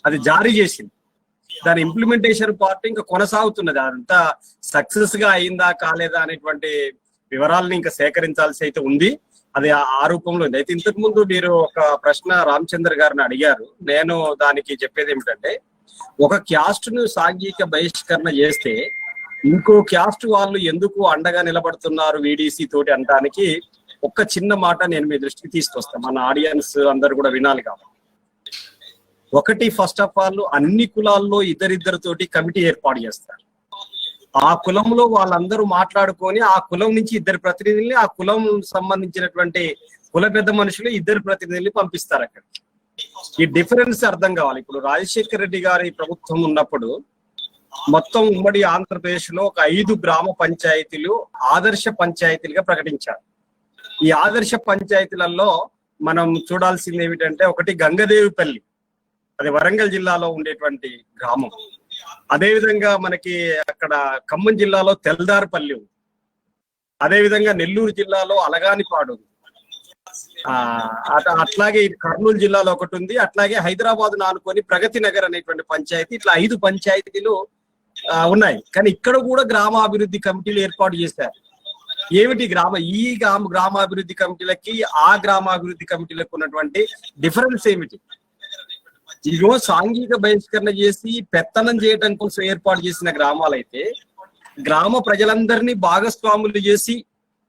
అది జారీ చేసింది. దాని ఇంప్లిమెంటేషన్ పార్ట్ ఇంకా కొనసాగుతున్నది. అదంతా సక్సెస్ గా అయిందా కాలేదా అనేటువంటి వివరాలను ఇంకా సేకరించాల్సి అయితే ఉంది. అది ఆ రూపంలో ఉంది. అయితే ఇంతకు ముందు మీరు ఒక ప్రశ్న రామచంద్ర గారిని అడిగారు. నేను దానికి చెప్పేది ఏమిటంటే, ఒక క్యాస్ట్ ను సాంఘిక బహిష్కరణ చేస్తే ఇంకో క్యాస్ట్ వాళ్ళు ఎందుకు అండగా నిలబడుతున్నారు విడిసి తోటి అనడానికి ఒక్క చిన్న మాట నేను మీ దృష్టికి తీసుకొస్తాను. మన ఆడియన్స్ అందరు కూడా వినాలి కాబట్టి. ఒకటి, ఫస్ట్ ఆఫ్ ఆల్ అన్ని కులాల్లో ఇద్దరిద్దరితోటి కమిటీ ఏర్పాటు చేస్తారు. ఆ కులంలో వాళ్ళందరూ మాట్లాడుకొని ఆ కులం నుంచి 2 ప్రతినిధుల్ని, ఆ కులం సంబంధించినటువంటి కుల పెద్ద మనుషులు 2 ప్రతినిధుల్ని పంపిస్తారు అక్కడ. ఈ డిఫరెన్స్ అర్థం కావాలి. ఇప్పుడు రాజశేఖర రెడ్డి గారి ప్రభుత్వం ఉన్నప్పుడు మొత్తం ఉమ్మడి ఆంధ్రప్రదేశ్ లో ఒక 5 గ్రామ పంచాయతీలు ఆదర్శ పంచాయతీలుగా ప్రకటించారు. ఈ ఆదర్శ పంచాయతీలలో మనం చూడాల్సింది ఏమిటంటే, ఒకటి గంగదేవిపల్లి, అది వరంగల్ జిల్లాలో ఉండేటువంటి గ్రామం. అదేవిధంగా మనకి అక్కడ ఖమ్మం జిల్లాలో తెల్దార్పల్లి ఉంది. అదేవిధంగా నెల్లూరు జిల్లాలో అలగానిపాడు ఉంది. అట్లాగే కర్నూలు జిల్లాలో ఒకటి ఉంది. అట్లాగే హైదరాబాద్ ఆనుకొని ప్రగతి నగర్ అనేటువంటి పంచాయతీ, ఇట్లా 5 పంచాయతీలు ఉన్నాయి. కానీ ఇక్కడ కూడా గ్రామాభివృద్ధి కమిటీలు ఏర్పాటు చేశారు. ఏమిటి గ్రామాభివృద్ధి కమిటీలకి ఆ గ్రామాభివృద్ధి కమిటీలకు ఉన్నటువంటి డిఫరెన్స్ ఏమిటి? ఇదిగో సాంఘిక బహిష్కరణ చేసి పెత్తనం చేయడం కోసం ఏర్పాటు చేసిన గ్రామాలైతే, గ్రామ ప్రజలందరినీ భాగస్వాములు చేసి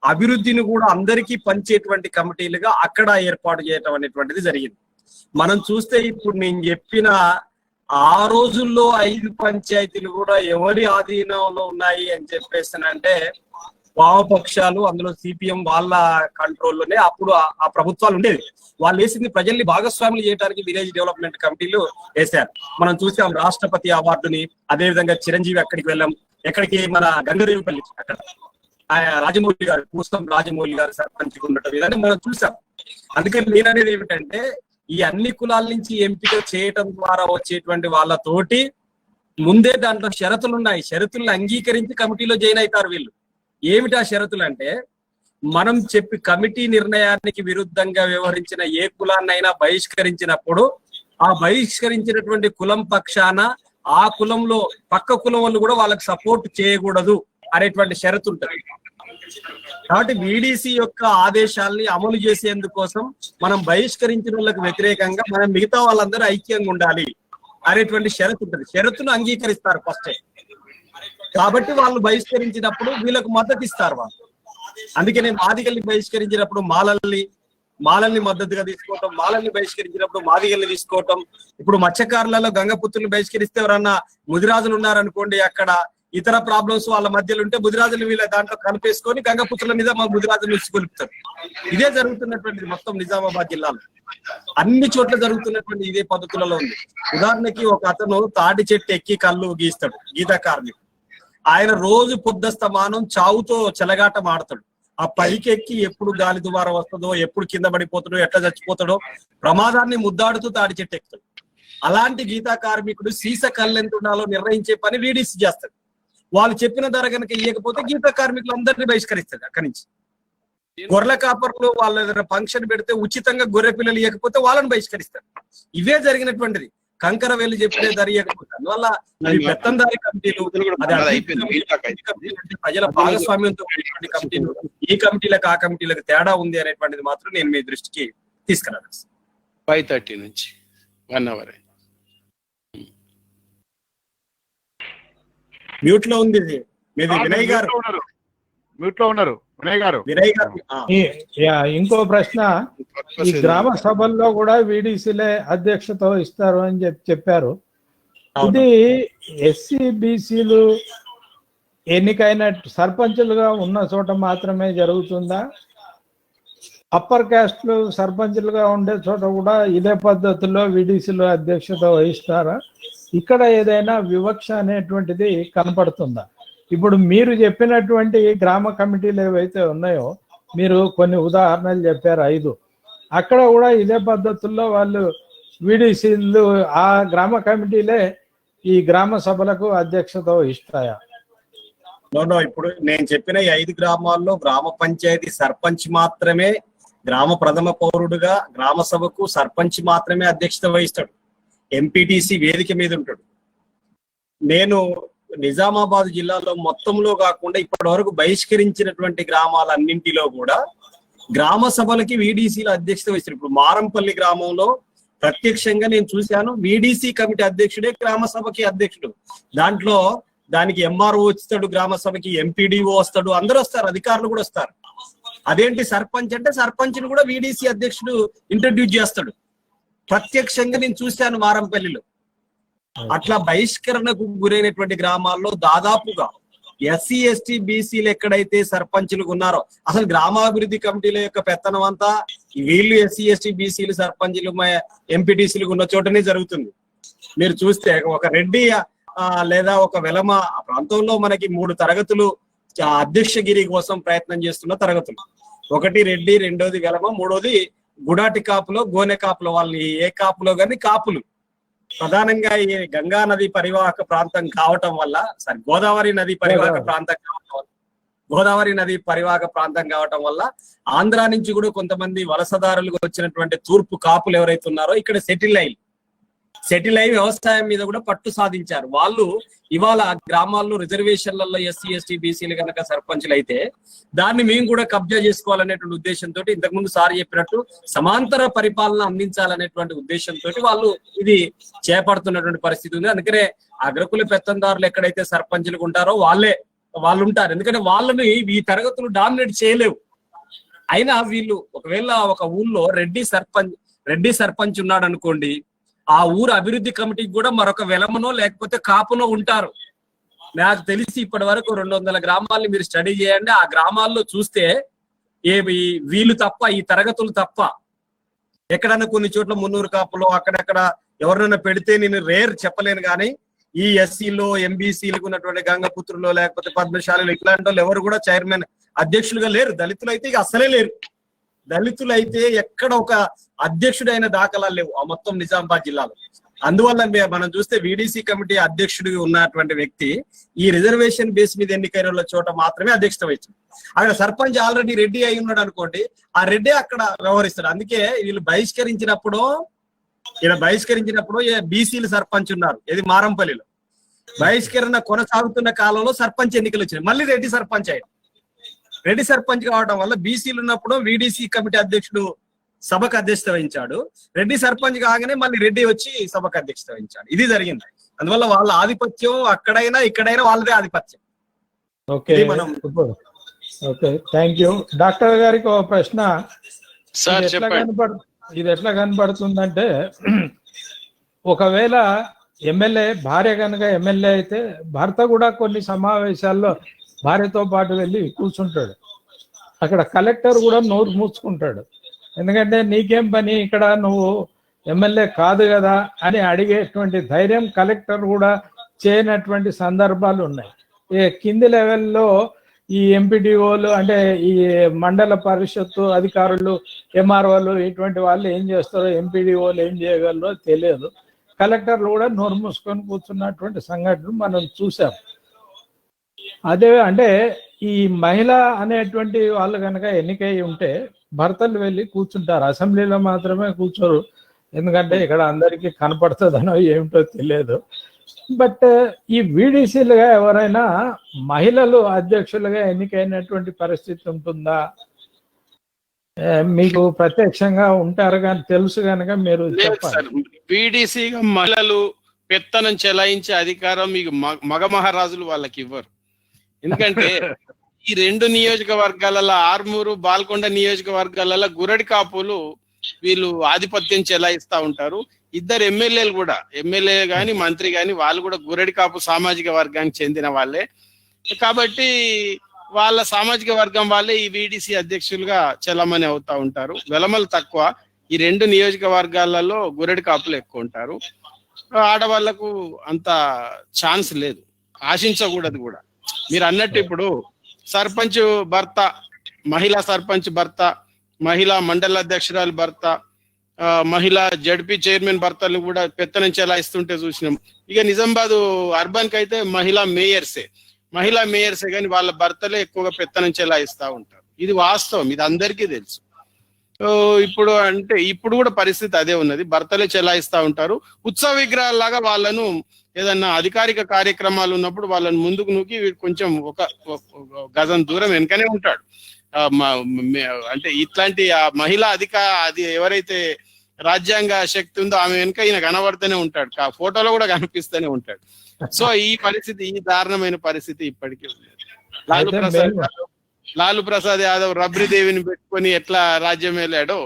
అభివృద్ధిని కూడా అందరికీ పంచేటువంటి కమిటీలుగా అక్కడ ఏర్పాటు చేయటం అనేటువంటిది జరిగింది. మనం చూస్తే ఇప్పుడు నేను చెప్పిన ఆ రోజుల్లో 5 పంచాయతీలు కూడా ఎవరి ఆధీనంలో ఉన్నాయి అని చెప్పేసానంటే, వామపక్షాలు, అందులో సిపిఎం వాళ్ళ కంట్రోల్లోనే అప్పుడు ఆ ప్రభుత్వాలు ఉండేది. వాళ్ళు వేసింది ప్రజల్ని భాగస్వాములు చేయడానికి విలేజ్ డెవలప్మెంట్ కమిటీలు వేశారు. మనం చూసాం రాష్ట్రపతి అవార్డుని. అదేవిధంగా చిరంజీవి అక్కడికి వెళ్ళాం. ఎక్కడికి? మన గంగదేవిపల్లి, అక్కడ రాజమౌళి గారు, పూసం రాజమౌళి గారు సర్పంచ్ ఉండటం, ఇదని మనం చూసాం. అందుకని నేననేది ఏమిటంటే, ఈ అన్ని కులాల నుంచి ఎంపిక చేయటం ద్వారా వచ్చేటువంటి వాళ్ళతోటి ముందే దాంట్లో షరతులు ఉన్నాయి. షరతులను అంగీకరించి కమిటీలో జాయిన్ అవుతారు వీళ్ళు. ఏమిటా షరతులు అంటే, మనం చెప్పి కమిటీ నిర్ణయానికి విరుద్ధంగా వ్యవహరించిన ఏ కులాన్నైనా బహిష్కరించినప్పుడు ఆ బహిష్కరించినటువంటి కులం పక్షాన ఆ కులంలో పక్క కులం వాళ్ళు కూడా వాళ్ళకి సపోర్ట్ చేయకూడదు అనేటువంటి షరతు ఉంటుంది. కాబట్టి విడిసి యొక్క ఆదేశాలని అమలు చేసేందుకోసం మనం బహిష్కరించిన వాళ్ళకి వ్యతిరేకంగా మనం మిగతా వాళ్ళందరూ ఐక్యంగా ఉండాలి అనేటువంటి షరతు ఉంటుంది. షరతును అంగీకరిస్తారు ఫస్టే. కాబట్టి వాళ్ళు బహిష్కరించినప్పుడు వీళ్ళకు మద్దతు ఇస్తారు వాళ్ళు. అందుకనే మాదిగల్ని బహిష్కరించినప్పుడు మాలల్ని మద్దతుగా తీసుకోవటం, మాలల్ని బహిష్కరించినప్పుడు మాదిగల్ని తీసుకోవటం. ఇప్పుడు మత్స్యకారులలో గంగపుత్రుల్ని బహిష్కరిస్తే ఎవరన్నా ముదిరాజులు ఉన్నారనుకోండి, అక్కడ ఇతర ప్రాబ్లమ్స్ వాళ్ళ మధ్యలో ఉంటే ముదిరాజులు వీళ్ళ దాంట్లో కలిపేసుకొని గంగపుత్రుల మీద మా ముదిరాజులు కొలుపుతారు. ఇదే జరుగుతున్నటువంటిది మొత్తం నిజామాబాద్ జిల్లాలో అన్ని చోట్ల జరుగుతున్నటువంటి ఇదే పద్ధతులలో ఉంది. ఉదాహరణకి ఒక అతను తాటి చెట్టు ఎక్కి కళ్ళు గీస్తాడు, గీత కార్మికుడు. ఆయన రోజు పొద్దస్తమానం చావుతో చెలగాటం ఆడతాడు. ఆ పైకి ఎక్కి ఎప్పుడు గాలి దువార వస్తుందో, ఎప్పుడు కింద పడిపోతాడో, ఎట్లా చచ్చిపోతాడో ప్రమాదాన్ని ముద్దాడుతూ తాడి చెట్టు ఎక్కుతాడు. అలాంటి గీతా కార్మికుడు సీస కళ్ళు ఎంత ఉండాలో నిర్ణయించే పని వీడిసి చేస్తాడు. వాళ్ళు చెప్పిన ధర కనుక ఇవ్వకపోతే గీతా కార్మికులు అందరినీ బహిష్కరిస్తాడు. అక్కడి నుంచి గొర్రెల కాపర్లు వాళ్ళు ఏదైనా ఫంక్షన్ పెడితే ఉచితంగా గొర్రె పిల్లలు ఇవ్వకపోతే వాళ్ళని బహిష్కరిస్తారు. ఇవే జరిగినటువంటిది. కంకర వెళ్ళి చెప్పిన ధర ఇవ్వకపోతే అందువల్ల పెత్తందారి కమిటీలు, ప్రజల భాగస్వామ్యంతో కమిటీలు, ఈ కమిటీలకు ఆ కమిటీలకు తేడా ఉంది అనేటువంటిది మాత్రం నేను మీ దృష్టికి తీసుకురాను. 5:30 నుంచి 1 hour. మ్యూట్ లో ఉంది ఇది. మీది వినయ్ గారు. మ్యూట్ లో ఉన్నారు వినయ్ గారు. వినయ్ గారు. ఇంకో ప్రశ్న, ఈ గ్రామ సభల్లో కూడా వీడీసీలే అధ్యక్షత వహిస్తారు అని చెప్పారు. ఇది ఎస్సీ బీసీలు ఎన్నికైన సర్పంచులుగా ఉన్న చోట మాత్రమే జరుగుతుందా? అప్పర్ క్యాస్ట్లు సర్పంచులుగా ఉండే చోట కూడా ఇదే పద్ధతిలో వీడీసీలు అధ్యక్షత వహిస్తారా? ఇక్కడ ఏదైనా వివక్ష అనేటువంటిది కనపడుతుందా? ఇప్పుడు మీరు చెప్పినటువంటి గ్రామ కమిటీలు ఏవైతే ఉన్నాయో, మీరు కొన్ని ఉదాహరణలు చెప్పారు 5, అక్కడ కూడా ఇదే పద్ధతుల్లో వాళ్ళు వీడీసీలు ఆ గ్రామ కమిటీలే ఈ గ్రామ సభలకు అధ్యక్షత వహిస్తాయా? నో, ఇప్పుడు నేను చెప్పిన ఈ 5 గ్రామాల్లో గ్రామ పంచాయతీ సర్పంచ్ మాత్రమే గ్రామ ప్రథమ పౌరుడుగా గ్రామ సభకు సర్పంచ్ మాత్రమే అధ్యక్షత వహిస్తాడు. ఎంపీటీసీ వేదిక మీద ఉంటాడు. నేను నిజామాబాద్ జిల్లాలో మొత్తంలో కాకుండా ఇప్పటి వరకు బహిష్కరించినటువంటి గ్రామాలన్నింటిలో కూడా గ్రామ సభలకి వీడీసీల అధ్యక్షత వహిస్తారు. ఇప్పుడు మారంపల్లి గ్రామంలో ప్రత్యక్షంగా నేను చూశాను, వీడీసీ కమిటీ అధ్యక్షుడే గ్రామ సభకి అధ్యక్షుడు. దాంట్లో దానికి ఎంఆర్ఓ వస్తాడు, గ్రామ సభకి ఎంపీడీఓ వస్తాడు, అందరూ వస్తారు, అధికారులు కూడా వస్తారు. అదేంటి సర్పంచ్ అంటే సర్పంచ్ని కూడా వీడీసీ అధ్యక్షుడు ఇంట్రడ్యూస్ చేస్తాడు. ప్రత్యక్షంగా నేను చూశాను మారంపల్లిలో. అట్లా బహిష్కరణకు గురైనటువంటి గ్రామాల్లో దాదాపుగా ఎస్సీ ఎస్టీ బీసీలు ఎక్కడైతే సర్పంచులు ఉన్నారో, అసలు గ్రామాభివృద్ధి కమిటీల యొక్క పెత్తనం అంతా వీళ్ళు ఎస్సీ ఎస్టీ బీసీలు సర్పంచులు ఎంపీటీసీలు ఉన్న చోటనే జరుగుతుంది. మీరు చూస్తే ఒక రెడ్డి లేదా ఒక వెలమ ప్రాంతంలో మనకి 3 తరగతులు అధ్యక్షగిరి కోసం ప్రయత్నం చేస్తున్న తరగతులు. ఒకటి రెడ్డి, రెండోది వెలమ, మూడోది గుడాటి కాపులో గోనె కాపులో. వాళ్ళు ఏ కాపులో కానీ కాపులు ప్రధానంగా ఈ గంగా నది పరివాహక ప్రాంతం కావటం వల్ల, గోదావరి నది పరివాహక ప్రాంతం కావటం వల్ల ఆంధ్ర నుంచి కూడా కొంతమంది వలసదారులు వచ్చినటువంటి తూర్పు కాపులు ఎవరైతే ఉన్నారో ఇక్కడ సెటిల్ అయి వ్యవసాయం మీద కూడా పట్టు సాధించారు. వాళ్ళు ఇవాళ గ్రామాల్లో రిజర్వేషన్లలో ఎస్సీ ఎస్టీ బీసీలు కనుక సర్పంచులు అయితే దాన్ని మేము కూడా కబ్జా చేసుకోవాలనేటువంటి ఉద్దేశంతో, ఇంతకుముందు సార్ చెప్పినట్టు సమాంతర పరిపాలన అందించాలనేటువంటి ఉద్దేశంతో వాళ్ళు ఇది చేపడుతున్నటువంటి పరిస్థితి ఉంది. అందుకనే అగ్రకుల పెత్తందారులు ఎక్కడైతే సర్పంచులు ఉంటారో వాళ్ళు ఉంటారు. ఎందుకంటే వాళ్ళని ఈ తరగతులు డామినేట్ చేయలేవు. అయినా వీళ్ళు ఒకవేళ ఒక ఊళ్ళో రెడ్డి సర్పంచ్ ఉన్నాడు అనుకోండి, ఆ ఊరు అభివృద్ధి కమిటీకి కూడా మరొక వెలమనో లేకపోతే కాపునో ఉంటారు. నాకు తెలిసి ఇప్పటి వరకు 200 గ్రామాలని మీరు స్టడీ చేయండి. ఆ గ్రామాల్లో చూస్తే వీళ్ళు తప్ప, ఈ తరగతులు తప్ప ఎక్కడన్నా కొన్ని చోట్ల 300 కాపులో అక్కడక్కడ ఎవరినైనా పెడితే నేను రేర్ చెప్పలేను. కానీ ఈ ఎస్సీలో ఎంబీసీలకు ఉన్నటువంటి గంగపుత్రులో లేకపోతే పద్మశాలలో ఇట్లాంటి వాళ్ళు ఎవరు కూడా చైర్మన్ అధ్యక్షులుగా లేరు. దళితులు అయితే ఇక అసలే లేరు. దళితులు అయితే ఎక్కడ ఒక అధ్యక్షుడైన దాఖలాలు లేవు ఆ మొత్తం నిజామాబాద్ జిల్లాలో. అందువల్ల మనం చూస్తే వీడీసీ కమిటీ అధ్యక్షుడిగా ఉన్నటువంటి వ్యక్తి ఈ రిజర్వేషన్ బేస్ మీద ఎన్నికైన చోట మాత్రమే అధ్యక్షత వహించారు. అక్కడ సర్పంచ్ ఆల్రెడీ రెడ్డి అయి ఉన్నాడు అనుకోండి, ఆ రెడ్డి అక్కడ వ్యవహరిస్తాడు. అందుకే వీళ్ళు బహిష్కరించినప్పుడు బీసీలు సర్పంచ్ ఉన్నారు. ఇది మారంపల్లిలో బహిష్కరణ కొనసాగుతున్న కాలంలో సర్పంచ్ ఎన్నికలు వచ్చినాయి. మళ్ళీ రెడ్డి సర్పంచ్ అయ్యాడు. రెడ్డి సర్పంచ్ కావడం వల్ల బీసీలు ఉన్నప్పుడు వీడీసీ కమిటీ అధ్యక్షుడు సభకు అధ్యక్షత వహించాడు. రెడ్డి సర్పంచ్ కాగానే మళ్ళీ రెడ్డి వచ్చి సభకు అధ్యక్షత వహించాడు. ఇది జరిగింది. అందువల్ల వాళ్ళ ఆధిపత్యం అక్కడైనా ఇక్కడైనా వాళ్ళదే ఆధిపత్యం. Okay, thank you. డాక్టర్ గారికి ఒక ప్రశ్న. ఇది ఎట్లా కనబడుతుందంటే, ఒకవేళ ఎమ్మెల్యే భార్య కనుక ఎమ్మెల్యే అయితే భర్త కూడా కొన్ని సమావేశాల్లో భార్యతో పాటు వెళ్ళి కూర్చుంటాడు. అక్కడ కలెక్టర్ కూడా నోరు మూసుకుంటాడు. ఎందుకంటే నీకేం పని ఇక్కడ, నువ్వు ఎమ్మెల్యే కాదు కదా అని అడిగేటువంటి ధైర్యం కలెక్టర్ కూడా చేయనటువంటి సందర్భాలు ఉన్నాయి. కింది లెవెల్లో ఈ ఎంపీడీఓలు అంటే ఈ మండల పరిషత్తు అధికారులు, ఎంఆర్ఓలు ఇటువంటి వాళ్ళు ఏం చేస్తారో, ఎంపీడీఓలు ఏం చేయగలరో తెలియదు. కలెక్టర్లు కూడా నోరు మూసుకొని కూర్చున్నటువంటి సంఘటనలు మనం చూసాం. అదే అంటే ఈ మహిళ అనేటువంటి వాళ్ళు కనుక ఎన్నికై ఉంటే భర్తలు వెళ్ళి కూర్చుంటారు, అసెంబ్లీలో మాత్రమే కూర్చోరు. ఎందుకంటే ఇక్కడ అందరికీ కనపడుతుందనో ఏమిటో తెలియదు. బట్ ఈ వీడీసీలుగా ఎవరైనా మహిళలు అధ్యక్షులుగా ఎన్నికైనటువంటి పరిస్థితి ఉంటుందా? మీకు ప్రత్యక్షంగా ఉంటారు కానీ తెలుసు కనుక మీరు లేదు చెప్పాలి. సార్, బీడీసీగా మహిళలు పెత్తనం చెలాయించే అధికారం మీకు మగ మహారాజులు వాళ్ళకి ఇవ్వరు. ఎందుకంటే ఈ 2 నియోజకవర్గాలలో ఆర్మూరు బాల్కొండ నియోజకవర్గాలలో గురడి కాపులు వీళ్ళు ఆధిపత్యం చెలాయిస్తా ఉంటారు. 2 ఎమ్మెల్యేలు కూడా, ఎమ్మెల్యే గాని మంత్రి గాని వాళ్ళు కూడా గురడి కాపు సామాజిక వర్గానికి చెందిన వాళ్ళే. కాబట్టి వాళ్ళ సామాజిక వర్గం వాళ్ళే ఈ వీడిసి అధ్యక్షులుగా చెల్లమని అవుతా ఉంటారు. వెలమలు తక్కువ. ఈ 2 నియోజకవర్గాలలో గురడి కాపులు ఎక్కువ ఉంటారు. ఆడవాళ్లకు అంత ఛాన్స్ లేదు, ఆశించకూడదు కూడా. మీరు అన్నట్టు ఇప్పుడు సర్పంచ్ భర్త, మహిళా సర్పంచ్ భర్త, మహిళా మండల అధ్యక్షురాలు భర్త, మహిళా జడ్పీ చైర్మన్ భర్తలు కూడా పెత్తనం చెలాయిస్తుంటే చూసినాం. ఇక నిజామాబాద్ అర్బన్ కి అయితే మహిళా మేయర్సే కానీ వాళ్ళ భర్తలే ఎక్కువగా పెత్తనం చెలాయిస్తా ఉంటారు. ఇది వాస్తవం, ఇది అందరికీ తెలుసు. ఇప్పుడు కూడా పరిస్థితి అదే ఉన్నది, భర్తలే చెలాయిస్తా ఉంటారు. ఉత్సవ విగ్రహాల్లాగా వాళ్ళను ఏదన్నా అధికారిక కార్యక్రమాలు ఉన్నప్పుడు వాళ్ళని ముందుకు నూకి కొంచెం ఒక గజం దూరం వెనుకనే ఉంటాడు. అంటే ఇట్లాంటి ఆ మహిళా అది ఎవరైతే రాజ్యాంగ శక్తి ఉందో ఆమె వెనుక ఈయన కనబడుతూనే ఉంటాడు, ఫోటోలో కూడా కనిపిస్తూనే ఉంటాడు. సో ఈ పరిస్థితి, ఈ దారుణమైన పరిస్థితి ఇప్పటికీ ఉంది. లాలు ప్రసాద్ యాదవ్ రబ్రీదేవిని పెట్టుకొని ఎట్లా రాజ్యం వెళ్ళాడో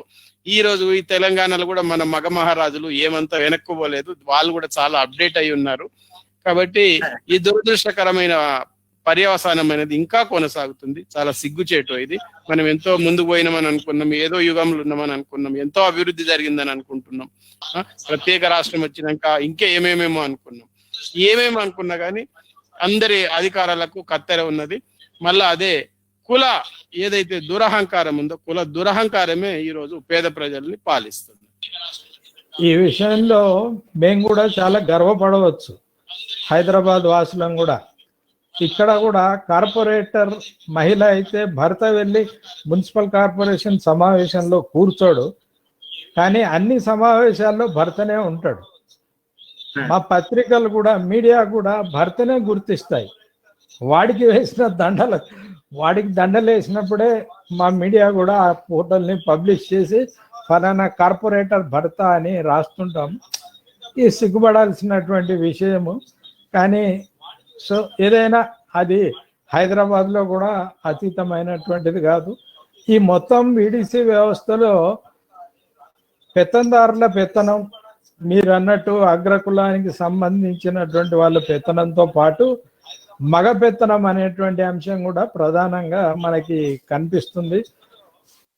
ఈ రోజు ఈ తెలంగాణలో కూడా మన మగ మహారాజులు ఏమంతా వెనక్కుపోలేదు, వాళ్ళు కూడా చాలా అప్డేట్ అయి ఉన్నారు. కాబట్టి ఈ దురదృష్టకరమైన పర్యవసానం అనేది ఇంకా కొనసాగుతుంది. చాలా సిగ్గుచేటు ఇది. మనం ఎంతో ముందుకు పోయినామని అనుకున్నాం, ఏదో యుగంలో ఉన్నామని అనుకున్నాం, ఎంతో అభివృద్ధి జరిగిందని అనుకుంటున్నాం. ప్రత్యేక రాష్ట్రం వచ్చినాక ఇంకే ఏమేమేమో అనుకున్నాం. ఏమేమి అనుకున్నా కానీ అందరి అధికారాలకు కత్తెర ఉన్నది. మళ్ళా అదే కుల ఏదైతే దురహంకారం ఉందో, కుల దురహంకారమే ఈ రోజు పేద ప్రజల్ని పాలిస్తుంది. ఈ విషయంలో మేము కూడా చాలా గర్వపడవచ్చు, హైదరాబాద్ వాసులం కూడా. ఇక్కడ కూడా కార్పొరేటర్ మహిళ అయితే భర్త వెళ్ళి మున్సిపల్ కార్పొరేషన్ సమావేశంలో కూర్చోడు, కానీ అన్ని సమావేశాల్లో భర్తనే ఉంటాడు. మా పత్రికలు కూడా, మీడియా కూడా భర్తనే గుర్తిస్తాయి. వాడికి దండలు వేసినప్పుడే మా మీడియా కూడా ఆ ఫోటోల్ని పబ్లిష్ చేసి ఫలానా కార్పొరేటర్ భర్త అని రాస్తుంటాం. ఇది సిగ్గుపడాల్సినటువంటి విషయము. కానీ సో ఏదైనా అది హైదరాబాద్లో కూడా అతీతమైనటువంటిది కాదు. ఈ మొత్తం వీడిసి వ్యవస్థలో పెత్తందారుల పెత్తనం, మీరు అన్నట్టు అగ్రకులానికి సంబంధించినటువంటి వాళ్ళ పెత్తనంతో పాటు మగ పెత్తనం అనేటువంటి అంశం కూడా ప్రధానంగా మనకి కనిపిస్తుంది.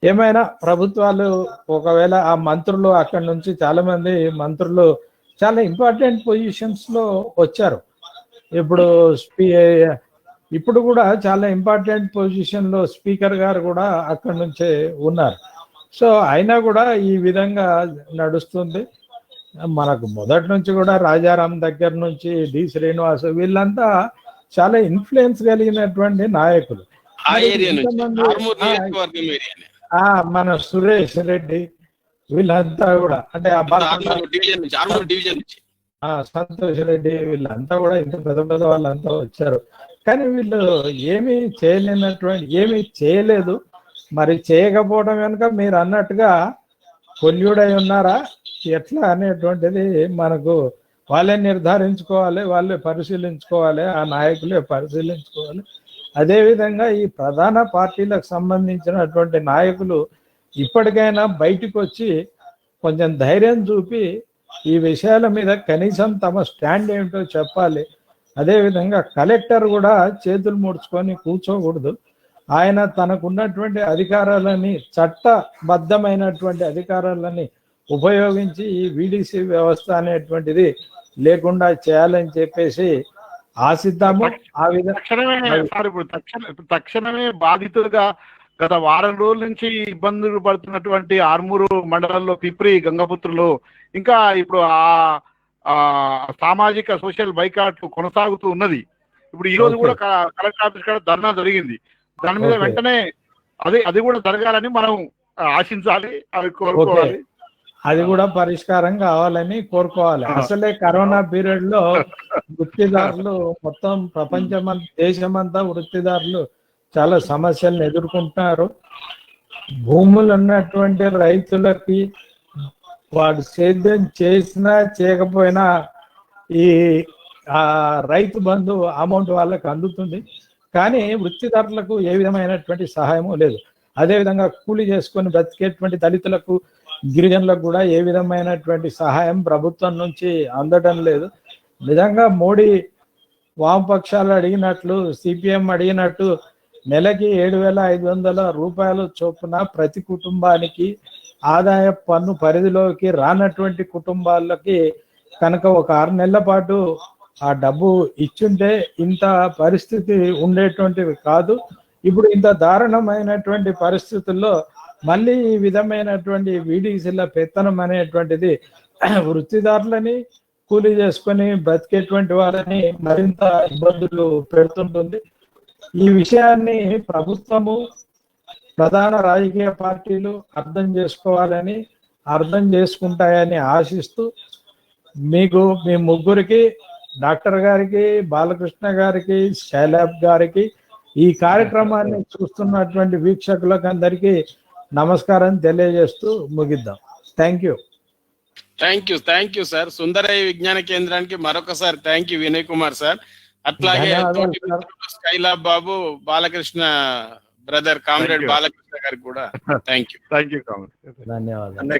ఏమైనా ప్రభుత్వాలు ఒకవేళ ఆ మంత్రులు అక్కడి నుంచి చాలా మంది మంత్రులు చాలా ఇంపార్టెంట్ పొజిషన్స్ లో వచ్చారు. ఇప్పుడు కూడా చాలా ఇంపార్టెంట్ పొజిషన్ లో స్పీకర్ గారు కూడా అక్కడి నుంచే ఉన్నారు. సో అయినా కూడా ఈ విధంగా నడుస్తుంది. మనకు మొదటి నుంచి కూడా రాజారాం దగ్గర నుంచి డి శ్రీనివాస్ వీళ్ళంతా చాలా ఇన్ఫ్లుయెన్స్ కలిగినటువంటి నాయకులు. మన సురేష్ రెడ్డి వీళ్ళంతా కూడా, అంటే సంతోష్ రెడ్డి వీళ్ళంతా కూడా ఇంత పెద్ద వాళ్ళంతా వచ్చారు. కానీ వీళ్ళు ఏమీ చేయలేదు. మరి చేయకపోవడం వెనుక మీరు అన్నట్టుగా కొల్యుడై ఉన్నారా ఎట్లా అనేటువంటిది మనకు వాళ్ళే నిర్ధారించుకోవాలి, వాళ్ళే పరిశీలించుకోవాలి, ఆ నాయకులే పరిశీలించుకోవాలి. అదేవిధంగా ఈ ప్రధాన పార్టీలకు సంబంధించినటువంటి నాయకులు ఇప్పటికైనా బయటకు వచ్చి కొంచెం ధైర్యం చూపి ఈ విషయాల మీద కనీసం తమ స్టాండ్ ఏమిటో చెప్పాలి. అదేవిధంగా కలెక్టర్ కూడా చేతులు ముడుచుకొని కూర్చోకూడదు. ఆయన తనకున్నటువంటి అధికారాలని, చట్టబద్ధమైనటువంటి అధికారాలని ఉపయోగించి ఈ వీడిసి వ్యవస్థ అనేటువంటిది లేకుండా చేయాలని చెప్పేసి ఆశిద్దాము. ఆ విధంగా తక్షణమే బాధితులుగా గత వారం రోజుల నుంచి ఇబ్బందులు పడుతున్నటువంటి ఆర్మూరు మండలంలో పిప్రి గంగపుత్రులు ఇంకా ఇప్పుడు ఆ సామాజిక సోషల్ బైకాట్ కొనసాగుతూ ఉన్నది. ఇప్పుడు ఈ రోజు కూడా కలెక్టర్ ఆఫీస్ కాడ ధర్నా జరిగింది. దాని మీద వెంటనే అది కూడా జరగాలని మనం ఆశించాలి, అవి కోరుకోవాలి. అది కూడా పరిష్కారం కావాలని కోరుకోవాలి. అసలే కరోనా పీరియడ్ లో వృత్తిదారులు మొత్తం ప్రపంచమంతా, దేశమంతా వృత్తిదారులు చాలా సమస్యలను ఎదుర్కొంటున్నారు. భూములు ఉన్నటువంటి రైతులకి వాడు సేద్యం చేసినా చేయకపోయినా ఈ ఆ రైతు బంధు అమౌంట్ వాళ్ళకి అందుతుంది. కానీ వృత్తిదారులకు ఏ విధమైనటువంటి సహాయము లేదు. అదేవిధంగా కూలి చేసుకొని బ్రతికేటువంటి దళితులకు, గిరిజనులకు కూడా ఏ విధమైనటువంటి సహాయం ప్రభుత్వం నుంచి అందడం లేదు. నిజంగా మోడీ వామపక్షాలు అడిగినట్లు, సిపిఎం అడిగినట్టు నెలకి 7,500 రూపాయలు చొప్పున ప్రతి కుటుంబానికి ఆదాయ పన్ను పరిధిలోకి రానటువంటి కుటుంబాలకి కనుక ఒక 6 నెలల పాటు ఆ డబ్బు ఇచ్చుంటే ఇంత పరిస్థితి ఉండేటువంటివి కాదు. ఇప్పుడు ఇంత దారుణమైనటువంటి పరిస్థితుల్లో మళ్ళీ ఈ విధమైనటువంటి వీడీసీల పెత్తనం అనేటువంటిది వృత్తిదారులని, కూలీ చేసుకొని బ్రతికేటువంటి వాళ్ళని మరింత ఇబ్బందులు పెడుతుంటుంది. ఈ విషయాన్ని ప్రభుత్వము, ప్రధాన రాజకీయ పార్టీలు అర్థం చేసుకోవాలని, అర్థం చేసుకుంటాయని ఆశిస్తూ మీకు, మీ ముగ్గురికి, డాక్టర్ గారికి, బాలకృష్ణ గారికి, శైలాబ్ గారికి, ఈ కార్యక్రమాన్ని చూస్తున్నటువంటి వీక్షకులకు అందరికీ నమస్కారం తెలియజేస్తూ ముగిద్దాం. Thank you sir. సుందరయ్య విజ్ఞాన కేంద్రానికి మరొకసారి thank you Vinay Kumar sir. అట్లాగే స్కైలాబ్ బాబు, బాలకృష్ణ బ్రదర్, కామ్రేడ్ బాలకృష్ణ గారికి కూడా థ్యాంక్ యూ. Thank you. ధన్యవాదాలు.